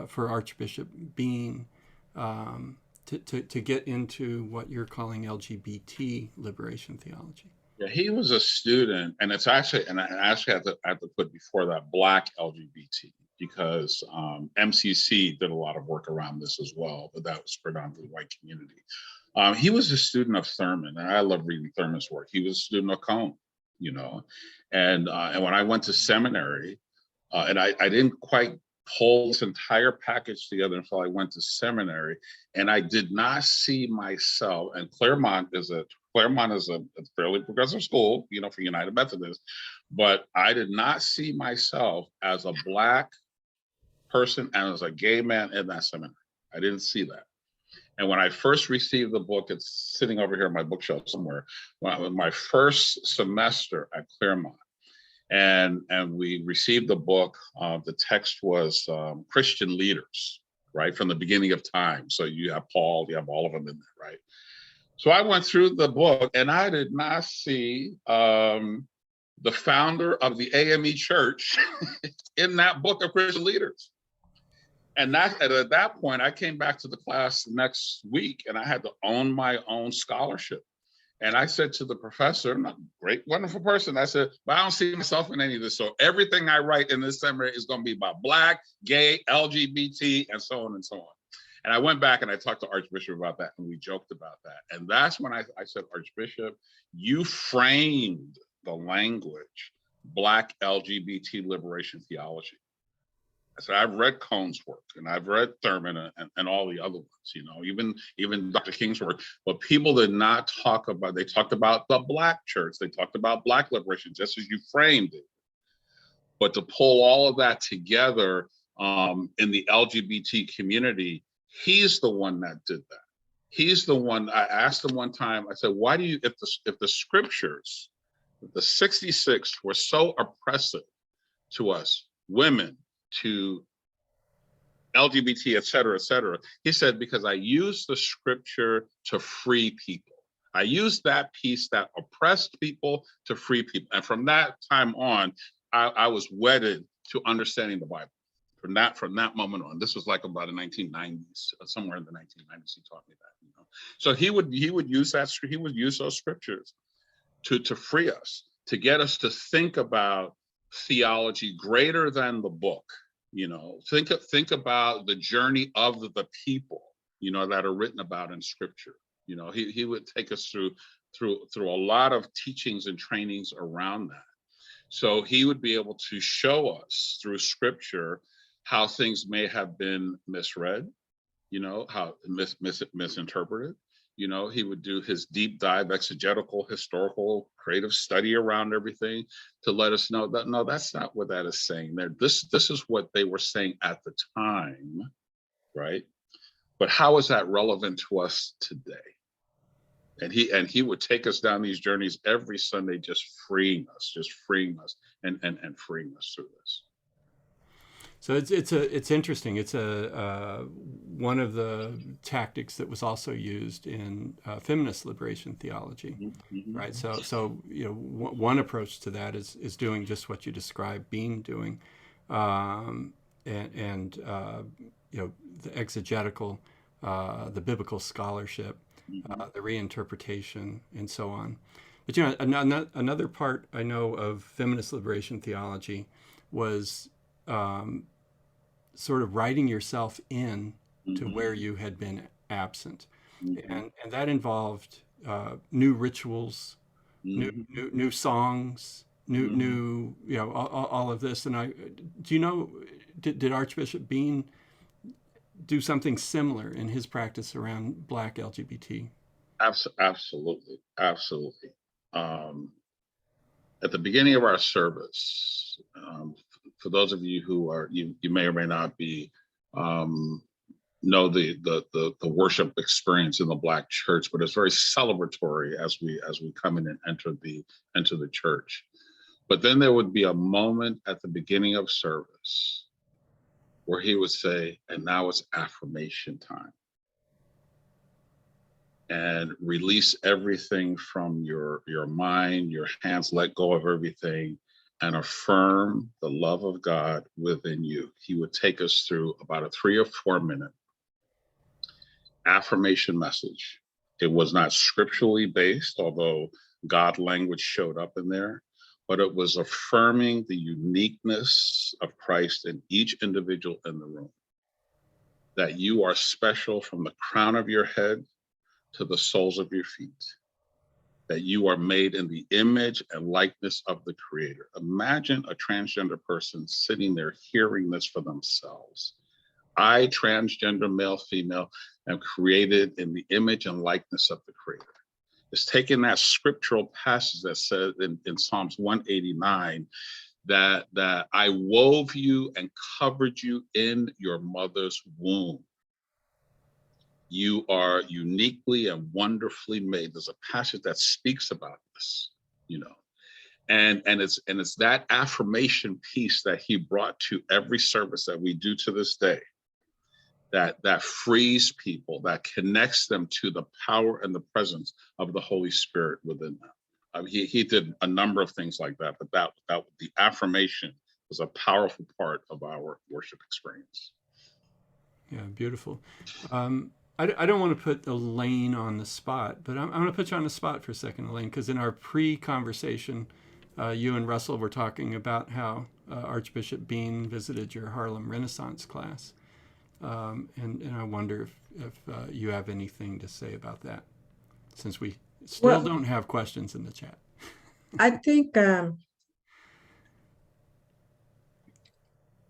for Archbishop Bean, to get into what you're calling LGBT liberation theology? Yeah, he was a student, and it's actually, and I actually have to put before that Black LGBT, because MCC did a lot of work around this as well, but that was predominantly white community. He was a student of Thurman, and I love reading Thurman's work. He was a student of Cone, and when I went to seminary, and I didn't quite pull this entire package together until I went to seminary, and I did not see myself. And Claremont is a fairly progressive school, for United Methodist, but I did not see myself as a Black person and as a gay man in that seminary. I didn't see that. And when I first received the book, it's sitting over here on my bookshelf somewhere, my first semester at Claremont, and we received the book. The text was Christian leaders, right, from the beginning of time. So you have Paul, you have all of them in there, right? So I went through the book, and I did not see the founder of the AME Church in that book of Christian leaders. And at that point, I came back to the class the next week, and I had to own my own scholarship. And I said to the professor, a great, wonderful person, I said, but I don't see myself in any of this. So everything I write in this seminary is going to be about Black, gay, LGBT, and so on and so on. And I went back and I talked to Archbishop about that, and we joked about that. And that's when I said, Archbishop, you framed the language, Black LGBT liberation theology. I said, I've read Cone's work, and I've read Thurman and all the other ones, even Dr. King's work, but people did not talk about, they talked about the Black church, they talked about Black liberation, just as you framed it. But to pull all of that together in the LGBT community, he's the one that did that. He's the one. I asked him one time, I said, why do you, if the scriptures, the 66 were so oppressive to us, women, to LGBT, et cetera, he said, because I used the scripture to free people. I used that piece that oppressed people to free people. And from that time on, I was wedded to understanding the Bible. From that moment on, this was like about the 1990s, somewhere in the 1990s, he taught me that. So he would use that. He would use those scriptures to free us, to get us to think about theology greater than the book. Think about the journey of the people, that are written about in scripture. He would take us through a lot of teachings and trainings around that. So he would be able to show us through scripture how things may have been misread, how misinterpreted. He would do his deep dive, exegetical, historical, creative study around everything to let us know that, no, that's not what that is saying there. This is what they were saying at the time, right? But how is that relevant to us today? And he would take us down these journeys every Sunday, just freeing us and freeing us through this. So it's interesting. It's one of the tactics that was also used in feminist liberation theology, Mm-hmm. right? So one approach to that is doing just what you described Bean doing, and the exegetical, the biblical scholarship, the reinterpretation, and so on. But another part I know of feminist liberation theology was sort of writing yourself in to where you had been absent, and that involved new rituals, new songs, new all of this. And did Archbishop Bean do something similar in his practice around Black LGBT? Absolutely. At the beginning of our service, for those of you who are, you may or may not be know the worship experience in the Black church, but it's very celebratory as we come in and enter the church. But then there would be a moment at the beginning of service where he would say, and now it's affirmation time. And release everything from your mind, your hands, let go of everything, and affirm the love of God within you. He would take us through about a 3 or 4 minute affirmation message. It was not scripturally based, although God language showed up in there, but it was affirming the uniqueness of Christ in each individual in the room. That you are special from the crown of your head to the soles of your feet. That you are made in the image and likeness of the Creator. Imagine a transgender person sitting there hearing this for themselves. I, transgender male, female, am created in the image and likeness of the Creator. It's taking that scriptural passage that says in Psalms 189 that I wove you and covered you in your mother's womb. You are uniquely and wonderfully made. There's a passage that speaks about this, you know, and it's that affirmation piece that he brought to every service that we do to this day. That frees people, that connects them to the power and the presence of the Holy Spirit within them. He did a number of things like that, but that the affirmation was a powerful part of our worship experience. Yeah, beautiful. I don't want to put Elaine on the spot, but I'm going to put you on the spot for a second, Elaine, because in our pre-conversation, you and Russell were talking about how Archbishop Bean visited your Harlem Renaissance class. And I wonder if you have anything to say about that, since we still don't have questions in the chat. I think, and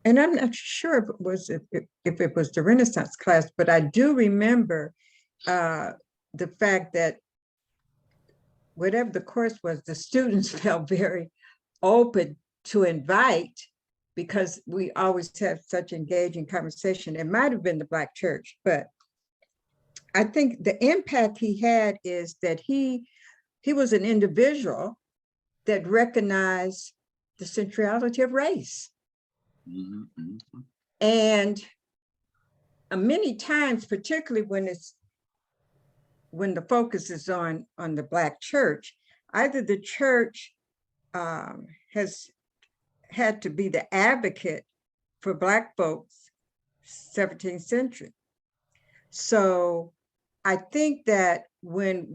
I'm not sure if it was the Renaissance class, but I do remember the fact that whatever the course was, the students felt very open to invite, because we always have such engaging conversation. It might have been the Black church, but I think the impact he had is that he was an individual that recognized the centrality of race. Mm-hmm. And many times, particularly when the focus is on the Black church, either the church has had to be the advocate for Black folks 17th century. So I think that when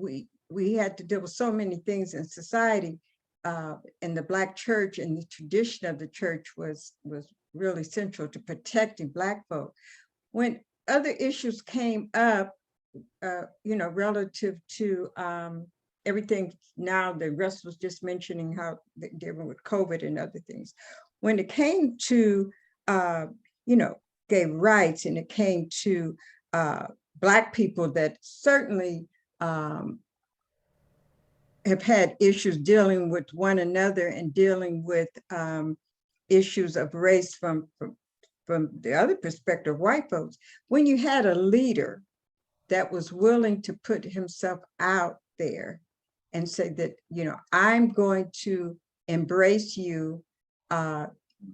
we had to deal with so many things in society, and the Black church and the tradition of the church was really central to protecting Black folk. When other issues came up, relative to everything now that Russ was just mentioning, how they're dealing with COVID and other things. When it came to, gay rights, and it came to Black people that certainly have had issues dealing with one another and dealing with issues of race from the other perspective, white folks. When you had a leader that was willing to put himself out there and say that, I'm going to embrace you,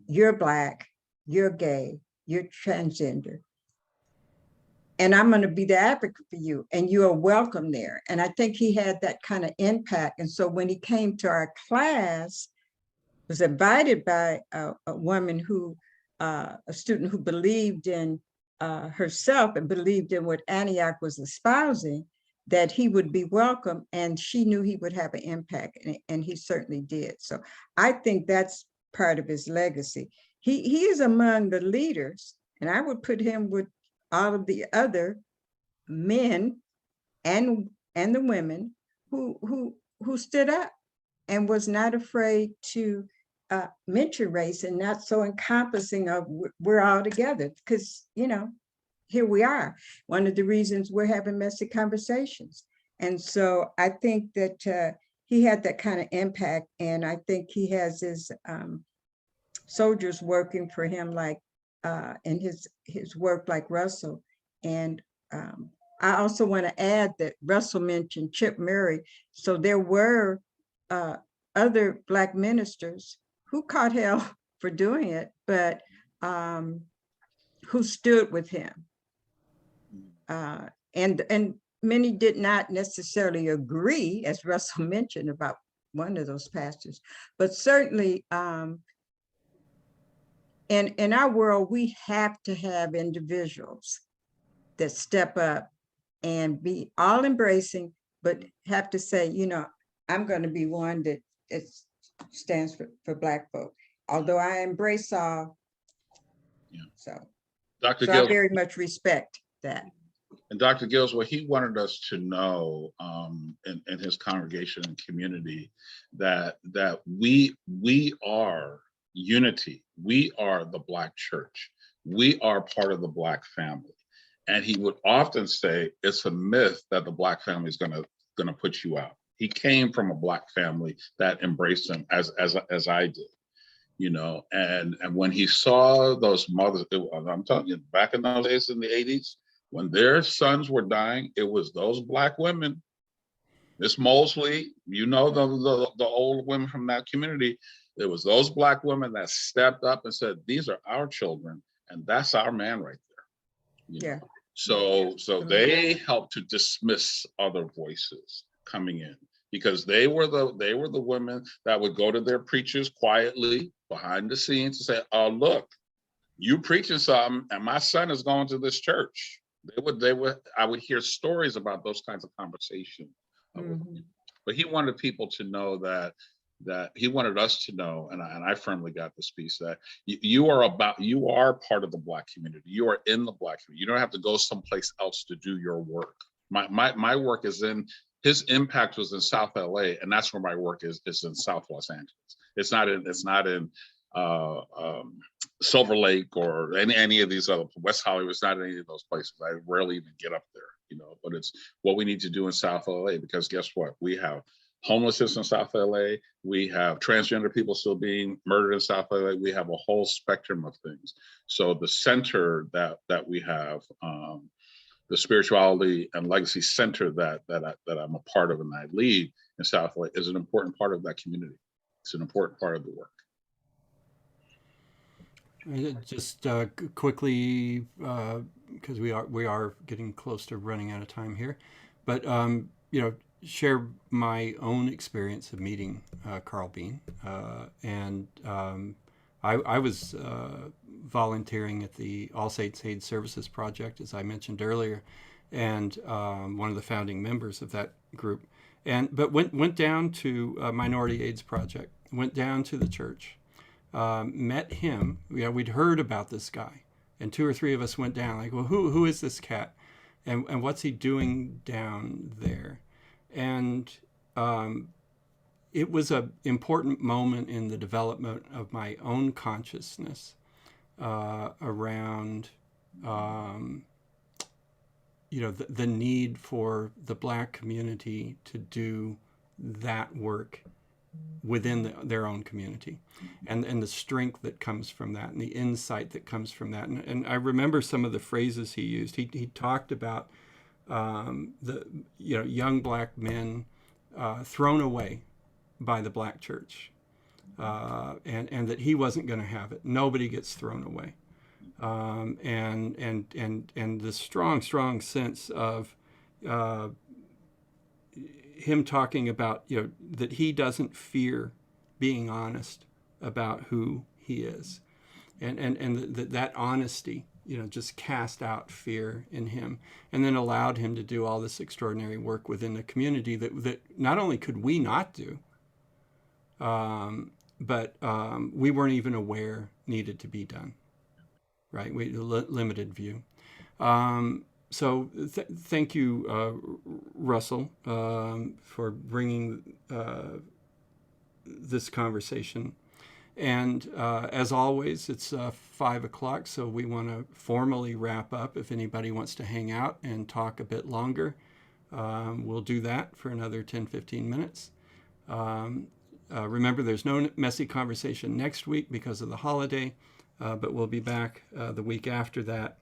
you're Black, you're gay, you're transgender, and I'm going to be the advocate for you, and you are welcome there. And I think he had that kind of impact. And so when he came to our class, was invited by a woman who, a student who believed in herself and believed in what Antioch was espousing, that he would be welcome, and she knew he would have an impact, and he certainly did. So I think that's part of his legacy. He is among the leaders, and I would put him with all of the other men and the women who stood up and was not afraid to mention race, and not so encompassing of we're all together, because here we are. One of the reasons we're having messy conversations. And so I think that he had that kind of impact, and I think he has his soldiers working for him, like in his work, like Russell, And I also want to add that Russell mentioned Chip Murray. So there were other Black ministers who caught hell for doing it, but who stood with him. And many did not necessarily agree, as Russell mentioned about one of those pastors, but certainly in our world, we have to have individuals that step up and be all embracing, but have to say, you know, I'm going to be one that stands for Black folk, although I embrace all. Yeah. So Dr. I Gills, very much respect that. and Dr. Gills, what he wanted us to know in his congregation and community, that we are unity. We are the Black church. We are part of the Black family. And he would often say, it's a myth that the Black family is gonna put you out. He came from a Black family that embraced him as I did, you know. And when he saw those mothers, I'm telling you, back in those days in the 80s, when their sons were dying, it was those Black women. Miss Mosley, you know, the old women from that community. It was those Black women that stepped up and said, these are our children, and that's our man right there. You know? So they helped to dismiss other voices coming in, because they were the women that would go to their preachers quietly behind the scenes and say, oh, look, you preaching something and my son is going to this church. I would hear stories about those kinds of conversations. Mm-hmm. But he wanted people to know that he wanted us to know, and I firmly got this piece, that you are part of the Black community. You are in the Black community. You don't have to go someplace else to do your work. My work is in, his impact was in South LA, and that's where my work is in South Los Angeles. It's not in Silver Lake or any of these other, West Hollywood. It's not in any of those places. I rarely even get up there, you know, but it's what we need to do in South LA, because guess what? We have homelessness in South LA. We have transgender people still being murdered in South LA. We have a whole spectrum of things. So the center that we have, the spirituality and legacy center that I'm a part of and I lead in South LA, is an important part of that community. It's an important part of the work. Just quickly, because we are getting close to running out of time here, but you know, share my own experience of meeting Carl Bean, and I was volunteering at the All Saints Aid Services Project, as I mentioned earlier, and one of the founding members of that group, but went down to Minority AIDS Project, went down to the church. Met him. We'd heard about this guy, and 2 or 3 of us went down. Like, well, who is this cat, and what's he doing down there? And it was an important moment in the development of my own consciousness around, you know, the need for the Black community to do that work within their own community, and the strength that comes from that, and the insight that comes from that. And I remember some of the phrases he used. He talked about the young Black men thrown away by the Black church, and that he wasn't going to have it. Nobody gets thrown away, and the strong sense of him talking about, you know, that he doesn't fear being honest about who he is, and that honesty, you know, just cast out fear in him, and then allowed him to do all this extraordinary work within the community that not only could we not do, but we weren't even aware needed to be done. Right, we limited view. So thank you, Russell, for bringing this conversation. And as always, it's 5 o'clock, so we want to formally wrap up. If anybody wants to hang out and talk a bit longer, we'll do that for another 10, 15 minutes. Remember, there's no messy conversation next week because of the holiday, but we'll be back the week after that.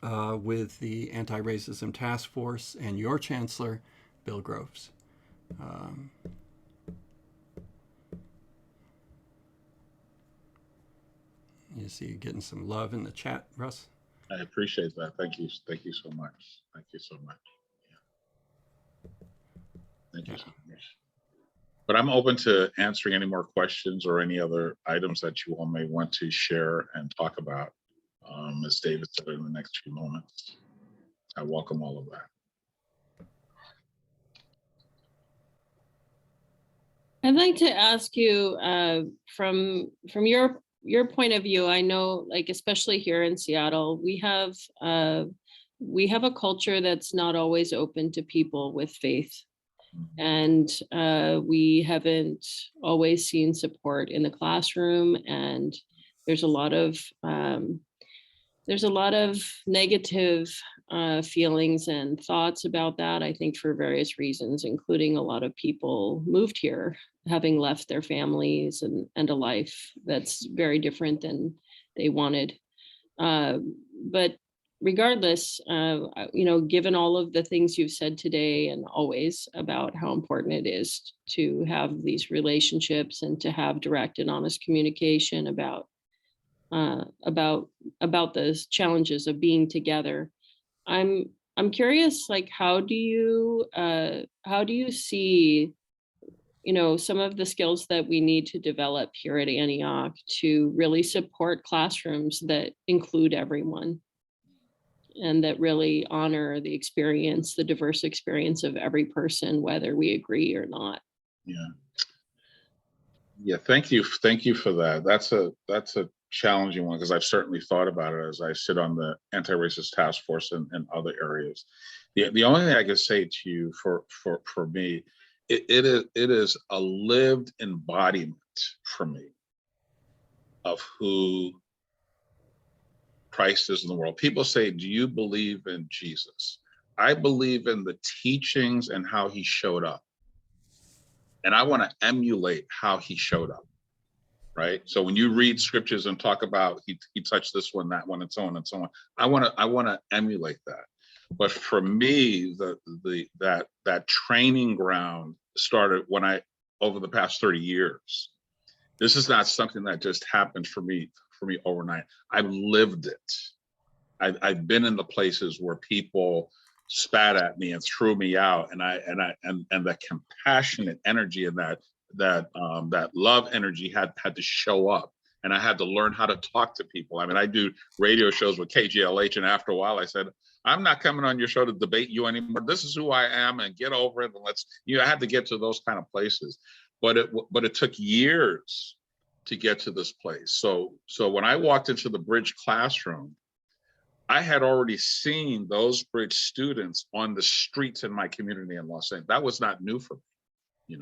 with the Anti-Racism Task Force and your Chancellor, Bill Groves. You see you getting some love in the chat, Russ? I appreciate that. Thank you. Thank you so much. Thank you so much. Yeah. Thank you so much. But I'm open to answering any more questions or any other items that you all may want to share and talk about. As David said, in the next few moments, I welcome all of that. I'd like to ask you from your point of view. I know, like, especially here in Seattle, we have a culture that's not always open to people with faith. And we haven't always seen support in the classroom, and there's a lot of negative feelings and thoughts about that, I think, for various reasons, including a lot of people moved here having left their families and a life that's very different than they wanted. But regardless, given all of the things you've said today and always about how important it is to have these relationships and to have direct and honest communication about the challenges of being together, I'm curious, like, how do you see, some of the skills that we need to develop here at Antioch to really support classrooms that include everyone and that really honor the experience, the diverse experience of every person, whether we agree or not. Yeah. Thank you for that. That's a challenging one, because I've certainly thought about it as I sit on the Anti-Racist Task Force and other areas. The only thing I can say to you for me, it is a lived embodiment for me of who Christ is in the world. People say, do you believe in Jesus? I believe in the teachings and how he showed up. And I want to emulate how he showed up, right? So when you read scriptures and talk about he touched this one, that one, and so on and so on, I want to emulate that. But for me, that training ground started when over the past 30 years. This is not something that just happened for me overnight. I've lived it. I've been in the places where people spat at me and threw me out, and the compassionate energy and that love energy had to show up, and I had to learn how to talk to people. I mean, I do radio shows with KGLH, and after a while I said, I'm not coming on your show to debate you anymore. This is who I am, and get over it. And I had to get to those kind of places, but it took years to get to this place. So when I walked into the Bridge classroom, I had already seen those Bridge students on the streets in my community in Los Angeles. That was not new for me.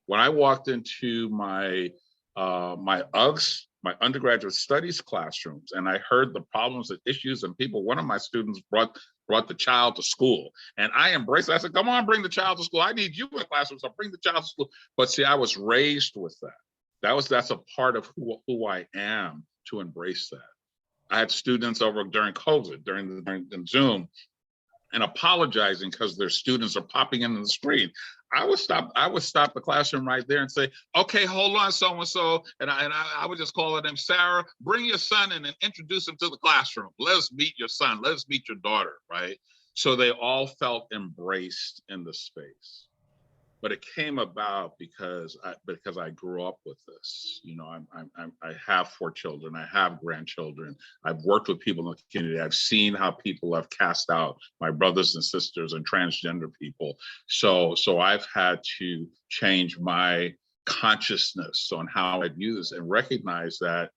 When I walked into my UGS, my undergraduate studies classrooms, and I heard the problems and issues and people, one of my students brought the child to school, and I embraced it. I said, come on, bring the child to school. I need you in classrooms, so bring the child to school. But see, I was raised with that. That's a part of who I am, to embrace that. I had students over during COVID, during Zoom, and apologizing because their students are popping into the screen. I would stop the classroom right there and say, okay, hold on, so-and-so. And I would just call her name, Sarah, bring your son in and introduce him to the classroom. Let us meet your son. Let us meet your daughter, right? So they all felt embraced in the space. But it came about because I grew up with this. I have 4 children. I have grandchildren. I've worked with people in the community. I've seen how people have cast out my brothers and sisters and transgender people. So I've had to change my consciousness on how I view this and recognize that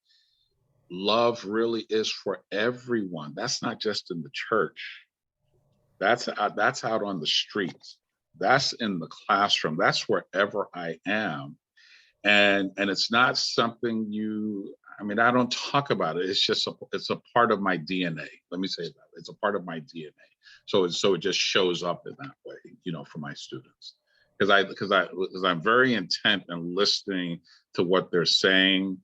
love really is for everyone. That's not just in the church. That's out on the streets. That's in the classroom. That's wherever I am. And it's not something I don't talk about it. It's a part of my DNA. Let me say that. It's a part of my DNA. So it just shows up in that way, for my students. Because I'm very intent in listening to what they're saying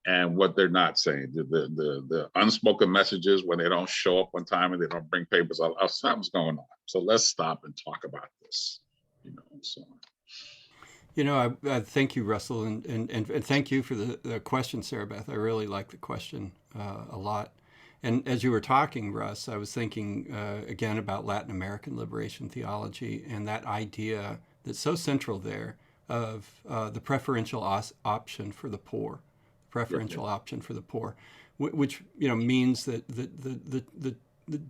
and what they're not saying. The unspoken messages when they don't show up on time and they don't bring papers. Something's going on. So let's stop and talk about this. So. I thank you, Russell, and thank you for the question, Sarah Beth. I really like the question a lot. And as you were talking, Russ, I was thinking again about Latin American liberation theology and that idea that's so central there of the preferential option for the poor, option for the poor, which means that the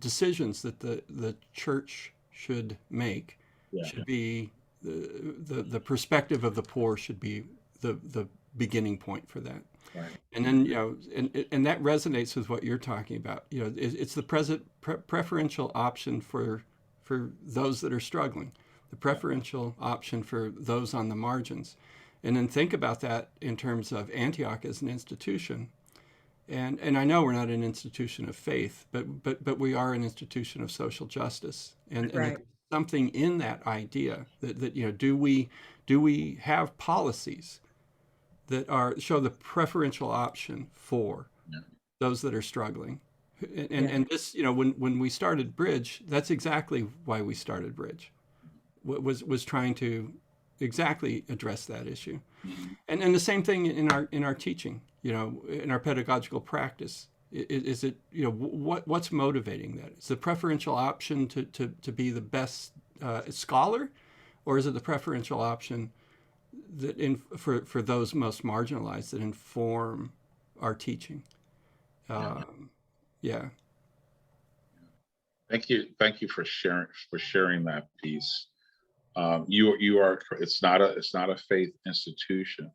decisions that the church should make should be the perspective of the poor should be the beginning point for that. Right. And then and that resonates with what you're talking about. It's the preferential option for those that are struggling, the preferential option for those on the margins, and then think about that in terms of Antioch as an institution. And I know we're not an institution of faith, but we are an institution of social justice, and there's something in that idea that do we have policies that show the preferential option for those that are struggling, and this when we started Bridge, that's exactly why we started Bridge, was trying to exactly address that issue, and the same thing in our teaching, in our pedagogical practice. Is it what's motivating that? Is the preferential option to be the best scholar, or is it the preferential option that for those most marginalized that inform our teaching? Thank you for sharing that piece. You are. It's not a faith institution.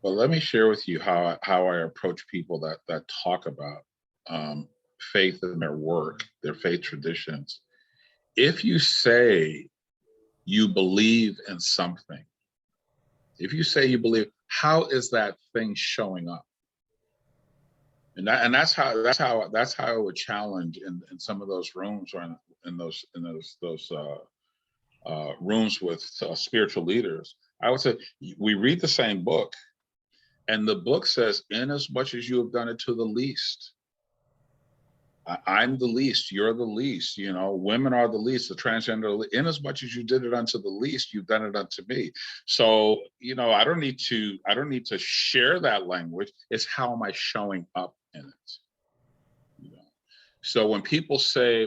But let me share with you how I approach people that talk about faith in their work, their faith traditions. If you say you believe in something, if you say you believe, how is that thing showing up? And that's how I would challenge in some of those rooms, or in those rooms with spiritual leaders. I would say, we read the same book, and the book says, in as much as you have done it to the least. I'm the least, you're the least, women are the least, the transgender, in as much as you did it unto the least, you've done it unto me. So, I don't need to share that language. It's how am I showing up in it? So when people say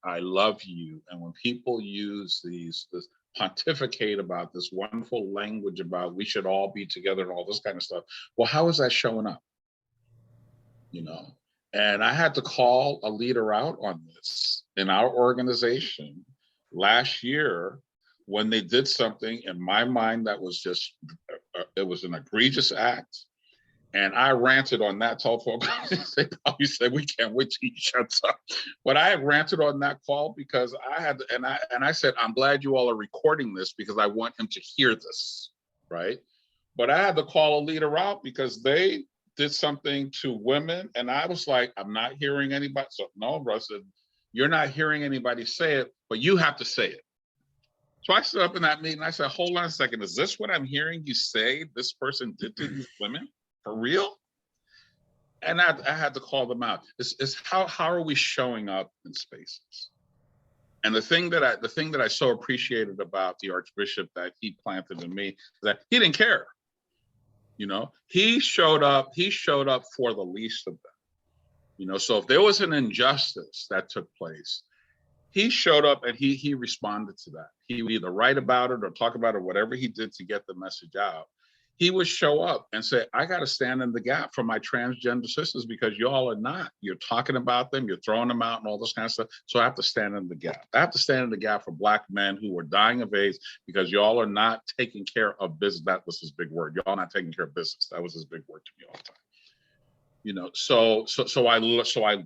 I love you, and when people use this pontificate about this wonderful language about we should all be together and all this kind of stuff, well, how is that showing up? And I had to call a leader out on this in our organization last year when they did something in my mind that was just, it was an egregious act. And I ranted on that telephone call. They probably said, we can't wait till you shut up. But I ranted on that call because I said, I'm glad you all are recording this because I want him to hear this, right? But I had to call a leader out because they did something to women, and I was like, I'm not hearing anybody. So no, Russ, you're not hearing anybody say it, but you have to say it. So I stood up in that meeting. I said, hold on a second. Is this what I'm hearing you say this person did to these women? For real? And I had to call them out. It's how are we showing up in spaces? And the thing that I so appreciated about the Archbishop that he planted in me is that he didn't care. He showed up for the least of them. So if there was an injustice that took place, he showed up and he responded to that. He would either write about it or talk about it, whatever he did to get the message out. He would show up and say, I got to stand in the gap for my transgender sisters because y'all are not. You're talking about them, you're throwing them out and all this kind of stuff. So I have to stand in the gap. I have to stand in the gap for Black men who are dying of AIDS because y'all are not taking care of business. That was his big word. Y'all not taking care of business. That was his big word to me all the time. So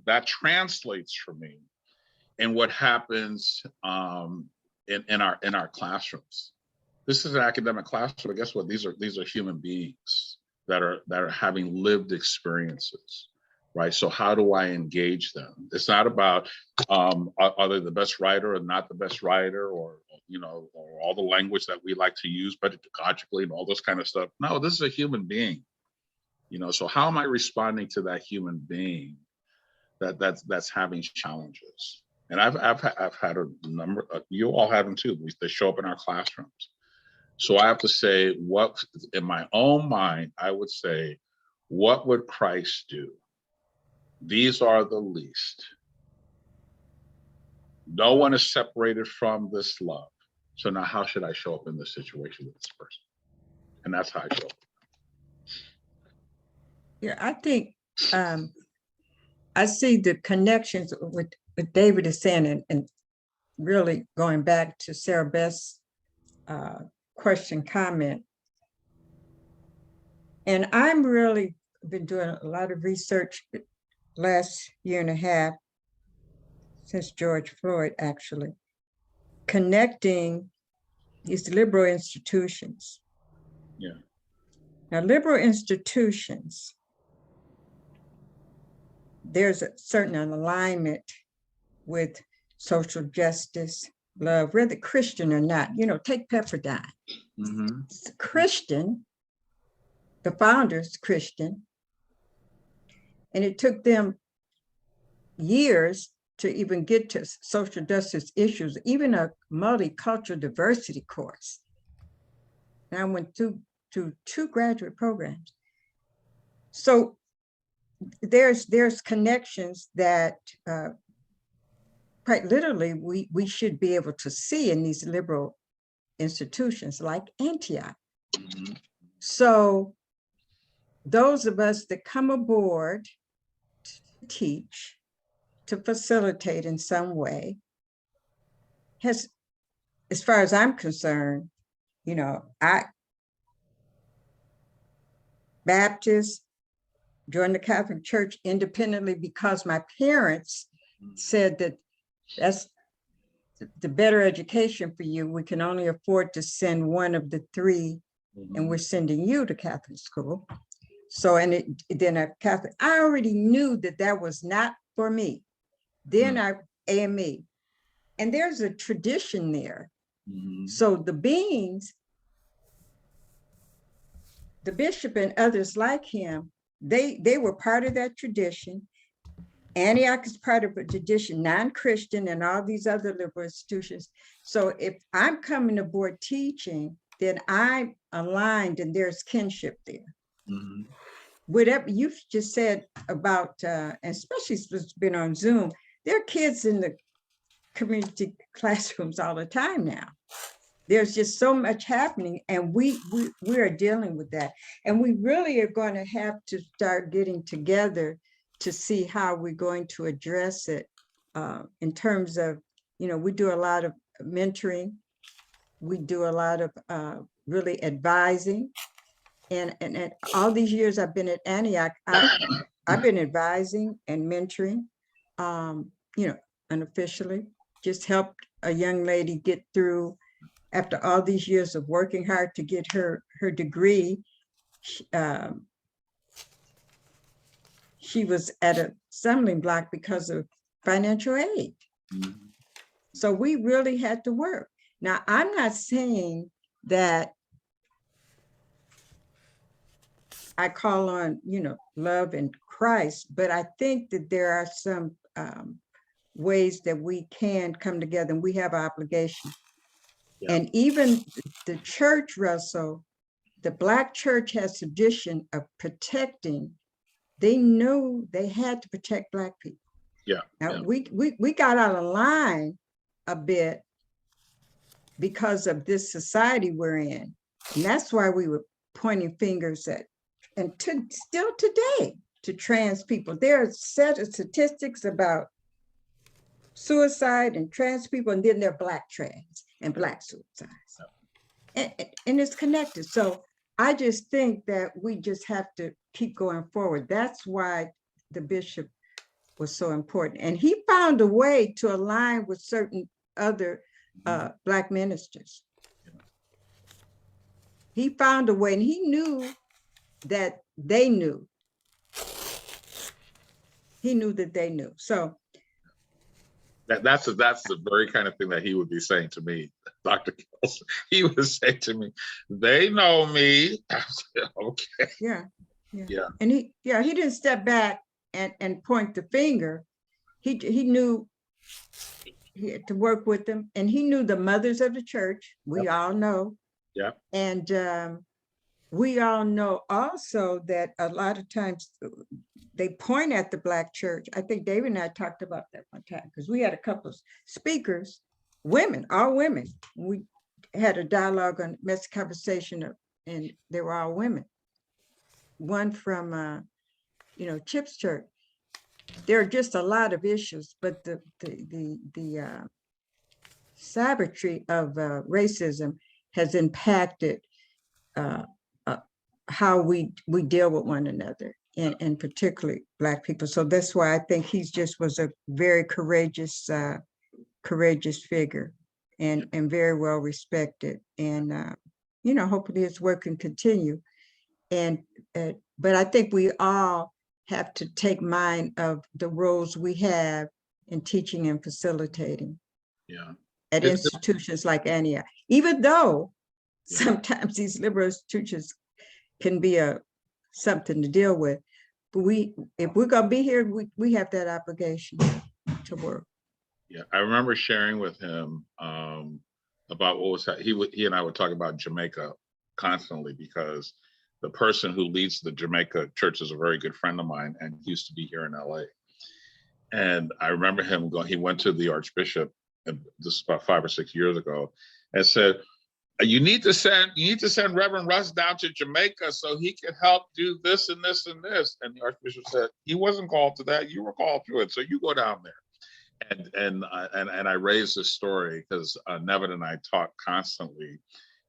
that translates for me in what happens in our classrooms. This is an academic classroom, but guess what? These are human beings that are having lived experiences. right? So how do I engage them? It's not about are they the best writer or not the best writer, or or all the language that we like to use pedagogically and all this kind of stuff. No, this is a human being, so how am I responding to that human being that's having challenges? And I've had a number, you all have them too. They show up in our classrooms. So I have to say, what in my own mind, I would say, what would Christ do? These are the least. No one is separated from this love. So now how should I show up in this situation with this person? And that's how I show up. Yeah, I think I see the connections with what David is saying, and really going back to Sarah Beth's question, comment. And I'm really been doing a lot of research last year and a half, since George Floyd, actually, connecting these liberal institutions. Yeah. Now, liberal institutions, there's a certain alignment with social justice, love, whether Christian or not. Take Pepperdine. Mm-hmm. It's a Christian, the founders Christian, and it took them years to even get to social justice issues, even a multicultural diversity course. And I went through 2 graduate programs. So there's connections that quite literally we should be able to see in these liberal institutions like Antioch. Mm-hmm. So those of us that come aboard to teach, to facilitate in some way, has, as far as I'm concerned, I Baptist, joined the Catholic Church independently because my parents said that that's the better education for you. We can only afford to send one of the 3, and we're sending you to Catholic school. So, and then a Catholic, I already knew that was not for me. Then I AME, and there's a tradition there. Mm-hmm. So the Beans, the bishop and others like him, they were part of that tradition. Antioch is part of a tradition, non-Christian, and all these other liberal institutions. So if I'm coming aboard teaching, then I'm aligned and there's kinship there. Mm-hmm. Whatever you've just said about, especially since it's been on Zoom, there are kids in the community classrooms all the time now. There's just so much happening, and we are dealing with that. And we really are going to have to start getting together to see how we're going to address it in terms of, we do a lot of mentoring. We do a lot of really advising. And all these years I've been at Antioch, I've been advising and mentoring, unofficially, just helped a young lady get through after all these years of working hard to get her degree. She was at a stumbling block because of financial aid. Mm-hmm. So we really had to work. Now, I'm not saying that I call on, love and Christ, but I think that there are some ways that we can come together, and we have an obligation. Yeah. And even the church, Russell, the Black church has tradition of protecting. They knew they had to protect Black people. Yeah. Now we got out of line a bit because of this society we're in. And that's why we were pointing fingers at, and still today, to trans people. There are a set of statistics about suicide and trans people, and then there are Black trans and Black suicides. And it's connected. So I just think that we just have to keep going forward. That's why the bishop was so important. And he found a way to align with certain other Black ministers. He found a way, and he knew that they knew he knew that they knew. So That's the very kind of thing that he would be saying to me, Dr. Kelso. He would say to me, "They know me." I said, okay. yeah. Yeah. And he didn't step back and point the finger. He knew he had to work with them, and he knew the mothers of the church. We all know. Yeah. And we all know also that a lot of times they point at the Black church. I think David and I talked about that one time, because we had a couple of speakers, women, all women. We had a dialogue on Messy Conversation, and they were all women. One from Chip's church. There are just a lot of issues, but the savagery of racism has impacted how we deal with one another, and particularly Black people. So that's why I think he just was a very courageous figure, and very well respected. And hopefully his work can continue. And but I think we all have to take mind of the roles we have in teaching and facilitating. Yeah. At institutions like Antioch, even though sometimes these liberal institutions can be something to deal with, but if we're gonna be here, we have that obligation to work. Yeah, I remember sharing with him about what was he and I would talk about Jamaica constantly, because the person who leads the Jamaica church is a very good friend of mine, and he used to be here in LA. And I remember him going. He went to the Archbishop, and this is about 5 or 6 years ago, and said, You need to send Reverend Russ down to Jamaica so he can help do this and this and this. And the Archbishop said, he wasn't called to that. You were called to it. So you go down there. And I raised this story because Nevin and I talk constantly.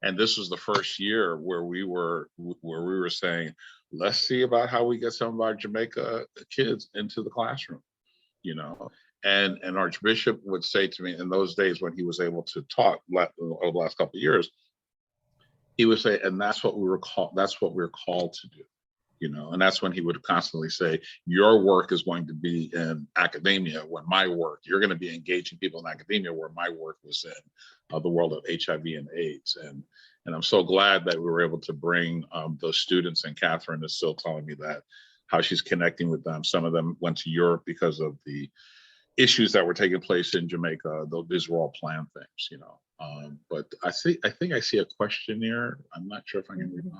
And this was the first year where we were saying, let's see about how we get some of our Jamaica kids into the classroom, And Archbishop would say to me in those days when he was able to talk over the last couple of years, he would say, and that's what we're called to do, and that's when he would constantly say, your work is going to be in academia, when my work, you're going to be engaging people in academia, where my work was in the world of HIV and AIDS. And I'm so glad that we were able to bring those students, and Catherine is still telling me that, how she's connecting with them. Some of them went to Europe because of the issues that were taking place in Jamaica. These were all planned things, But I think I see a question here. I'm not sure if I can read it.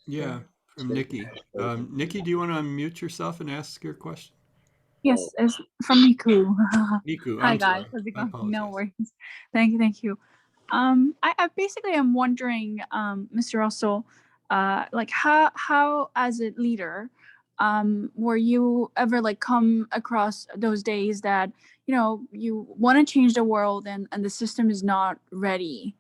Yeah, from Nikki. Nikki, do you want to unmute yourself and ask your question? Yes, it's from Niku. Niku, Hi I'm guys, sorry. how's it I going? apologize. No worries. Thank you. I basically am wondering, Mr. Russell, like how as a leader, were you ever come across those days that you want to change the world and the system is not ready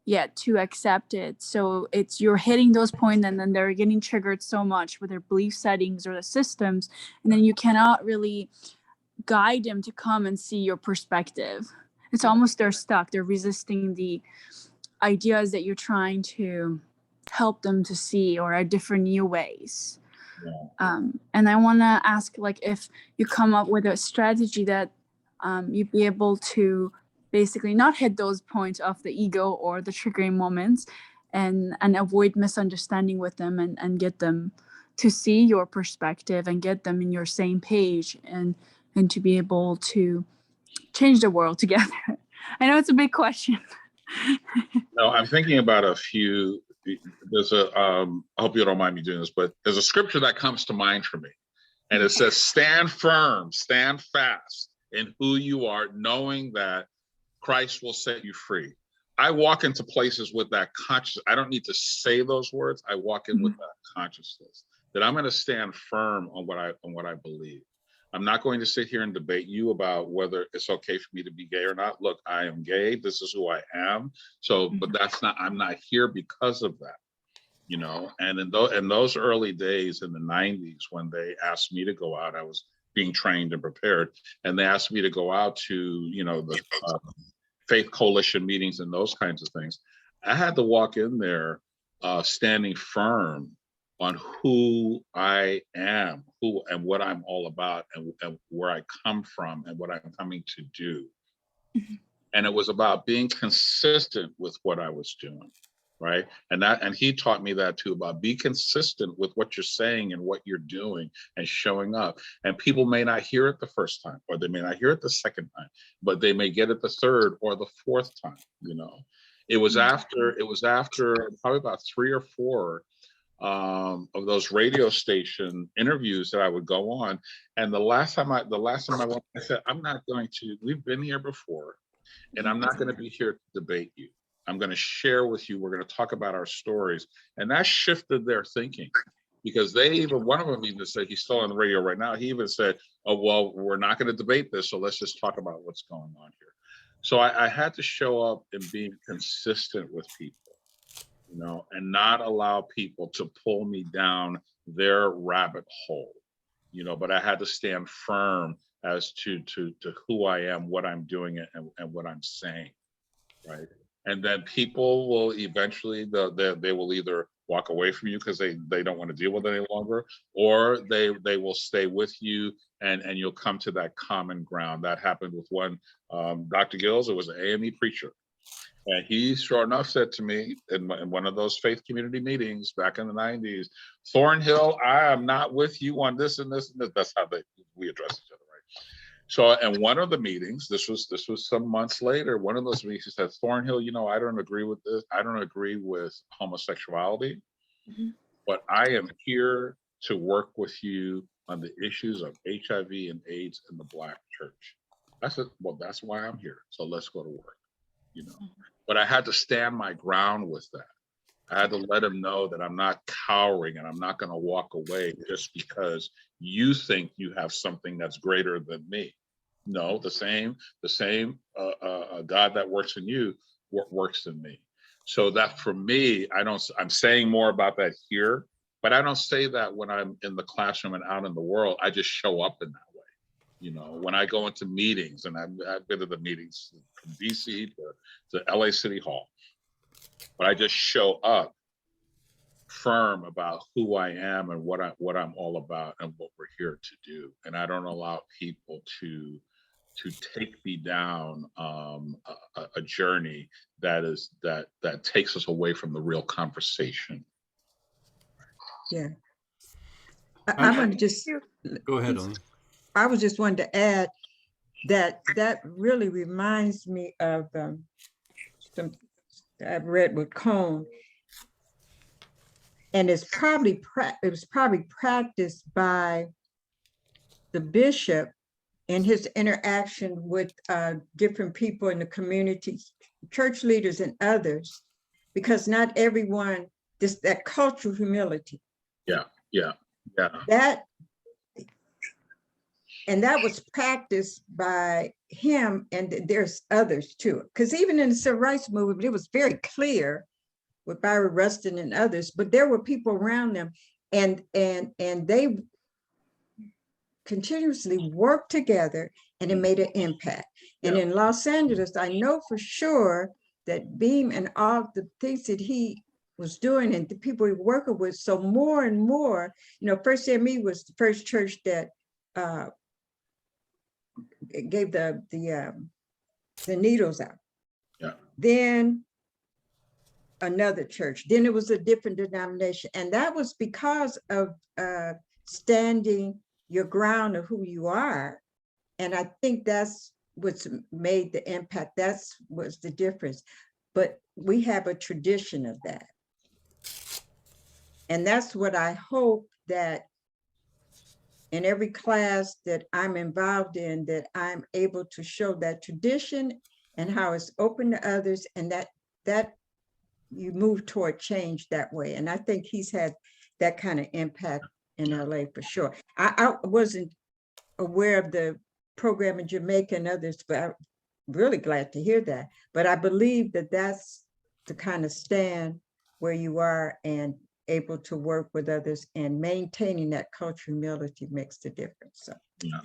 yet to accept it, so you're hitting those points and then they're getting triggered so much with their belief settings or the systems, and then you cannot really guide them to come and see your perspective. It's almost they're stuck, they're resisting the ideas that you're trying to help them to see, or a different new ways. And I want to ask, if you come up with a strategy that you'd be able to basically not hit those points of the ego or the triggering moments, and avoid misunderstanding with them, and get them to see your perspective and get them in your same page, and to be able to change the world together. I know it's a big question. No, I'm thinking about a few. There's I hope you don't mind me doing this, but there's a scripture that comes to mind for me. And it says, stand firm, stand fast in who you are, knowing that Christ will set you free. I walk into places with that consciousness. I don't need to say those words. I walk in with that consciousness that I'm going to stand firm on what I believe. I'm not going to sit here and debate you about whether it's okay for me to be gay or not. Look, I am gay. This is who I am. So, but I'm not here because of that, And in those early days in the 90s, when they asked me to go out, I was being trained and prepared, and they asked me to go out to, the faith coalition meetings and those kinds of things. I had to walk in there standing firm on who I am, who and what I'm all about, and where I come from and what I'm coming to do. And it was about being consistent with what I was doing, right? And he taught me that too, about be consistent with what you're saying and what you're doing and showing up. And people may not hear it the first time, or they may not hear it the second time, but they may get it the third or the fourth time, you know. It was after probably about 3 or 4 of those radio station interviews that I would go on. And the last time I went, I said, we've been here before, and I'm not going to be here to debate you. I'm going to share with you. We're going to talk about our stories. And that shifted their thinking, because one of them even said, he's still on the radio right now. He even said, oh, well, we're not going to debate this. So let's just talk about what's going on here. So I had to show up and be consistent with people, you know, and not allow people to pull me down their rabbit hole, you know, but I had to stand firm as to who I am, what I'm doing, and what I'm saying, right? And then people will eventually, they will either walk away from you because they don't want to deal with it any longer, or they will stay with you, and you'll come to that common ground. That happened with one, Dr. Gills. It was an AME preacher. And he, sure enough, said to me in one of those faith community meetings back in the 90s, Thornhill, I am not with you on this and this and this. That's how we address each other, right? So, and one of the meetings, this was some months later, one of those meetings, he said, Thornhill, you know, I don't agree with this. I don't agree with homosexuality, but I am here to work with you on the issues of HIV and AIDS in the Black church. I said, well, that's why I'm here. So let's go to work, you know. But I had to stand my ground with that. I had to let him know that I'm not cowering, and I'm not going to walk away just because you think you have something that's greater than me. No, the same God that works in you works in me. So that for me, I'm saying more about that here, but I don't say that when I'm in the classroom and out in the world. I just show up in that way. You know, when I go into meetings, and I've been to the meetings from DC to LA City Hall, but I just show up firm about who I am and what I'm all about and what we're here to do. And I don't allow people to take me down a journey that takes us away from the real conversation. Yeah. I'm going to just go ahead, Elaine. I was just wanting to add that really reminds me of some I've read with Cone, and it was probably practiced by the bishop in his interaction with different people in the community, church leaders and others, because not everyone, that cultural humility. Yeah. That was practiced by him, and there's others too. Because even in the civil rights movement, it was very clear with Byron Rustin and others, but there were people around them, and they continuously worked together, and it made an impact. And in Los Angeles, I know for sure that Beam and all the things that he was doing and the people he was working with, so more and more, you know, First AME was the first church that gave the needles out. Yeah. Then another church. Then it was a different denomination, and that was because of standing your ground of who you are. And I think that's what's made the impact. That's what's the difference. But we have a tradition of that, and that's what I hope that in every class that I'm involved in, that I'm able to show that tradition and how it's open to others, and that you move toward change that way. And I think he's had that kind of impact in LA for sure. I wasn't aware of the program in Jamaica and others, but I'm really glad to hear that. But I believe that that's the kind of stand where you are and able to work with others, and maintaining that cultural humility makes the difference. So yeah,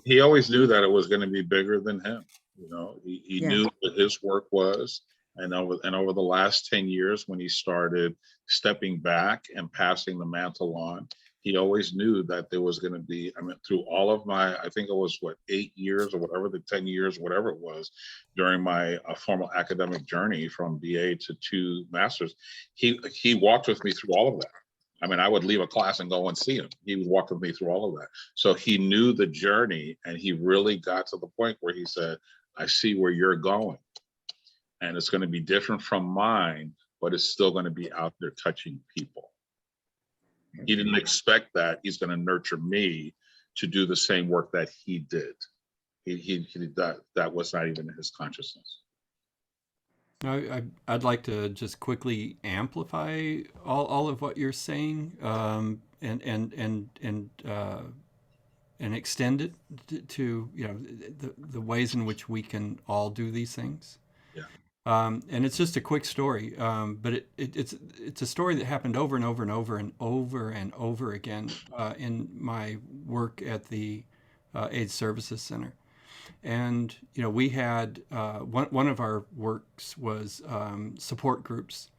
he always knew that it was going to be bigger than him. You know, he knew what his work was, And over the last 10 years, when he started stepping back and passing the mantle on, he always knew that there was going to be, I mean, through all of my, I think it was what, 8 years or whatever, the 10 years, whatever it was, during my formal academic journey from BA to 2 masters, he walked with me through all of that. I mean, I would leave a class and go and see him. He would walk with me through all of that. So he knew the journey, and he really got to the point where he said, I see where you're going. And it's going to be different from mine, but it's still going to be out there touching people. He didn't expect that he's going to nurture me to do the same work that he did. That was not even in his consciousness. I'd like to just quickly amplify all of what you're saying, and extend it to the ways in which we can all do these things. Yeah. And it's just a quick story, but it's a story that happened over and over and over and over and over again in my work at the AIDS Services Center. And we had one of our works was support groups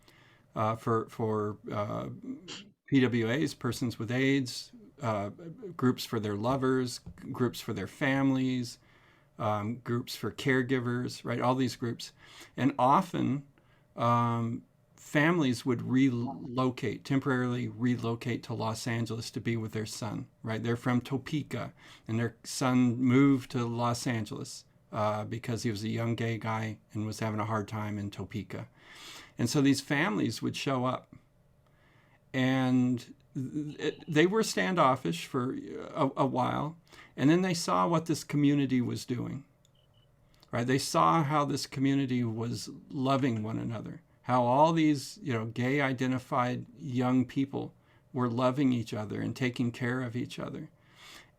for PWAs, persons with AIDS, groups for their lovers, groups for their families, groups for caregivers, right? All these groups. And often families would temporarily relocate to Los Angeles to be with their son, right? They're from Topeka, and their son moved to Los Angeles because he was a young gay guy and was having a hard time in Topeka. And so these families would show up, and they were standoffish for a while, and then they saw what this community was doing, right? They saw how this community was loving one another, how all these, gay identified young people were loving each other and taking care of each other.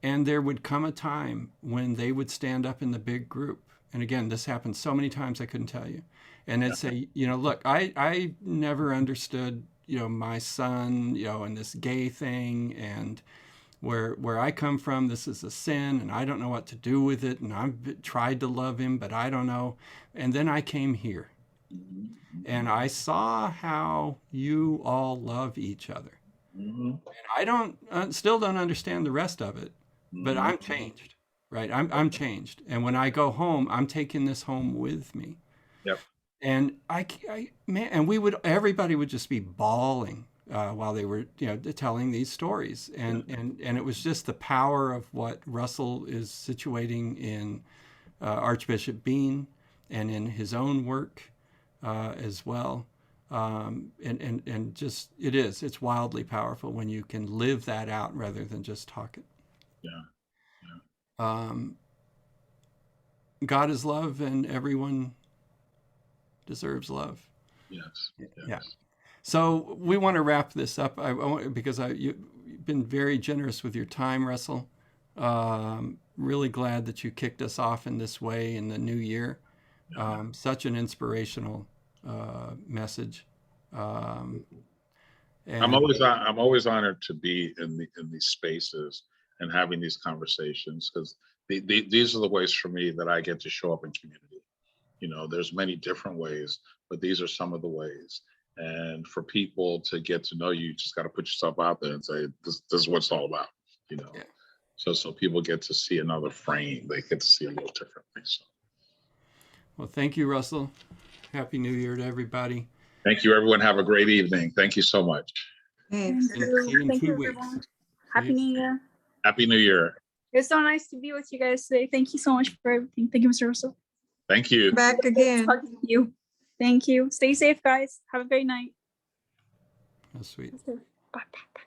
And there would come a time when they would stand up in the big group. And again, this happened so many times I couldn't tell you. And they'd say, look, I never understood, my son, and this gay thing, and where I come from, this is a sin, and I don't know what to do with it, and I've tried to love him, but I don't know. And then I came here, and I saw how you all love each other. And I still don't understand the rest of it, but I'm changed, right? I'm changed. And when I go home, I'm taking this home with me. Yep. And everybody would just be bawling while they were, telling these stories. And it was just the power of what Russell is situating in Archbishop Bean and in his own work as well. And just, it's wildly powerful when you can live that out rather than just talk it. Yeah. God is love, and everyone deserves love. Yes. Yeah. So we want to wrap this up because you've been very generous with your time, Russell. Really glad that you kicked us off in this way in the new year. Such an inspirational message. And I'm always honored to be in these spaces and having these conversations, because these are the ways for me that I get to show up in community. There's many different ways, but these are some of the ways. And for people to get to know you, you just got to put yourself out there and say, this is what it's all about, Yeah. So people get to see another frame. They get to see a little differently. So. Well, thank you, Russell. Happy New Year to everybody. Thank you, everyone. Have a great evening. Thank you so much. Thanks. See you in Thank 2 you, weeks. everyone. Happy New Year. Happy New Year. It's so nice to be with you guys today. Thank you so much for everything. Thank you, Mr. Russell. Thank you. Back again. Talking to you. Thank you. Stay safe, guys. Have a great night. That's sweet. Bye, bye, bye.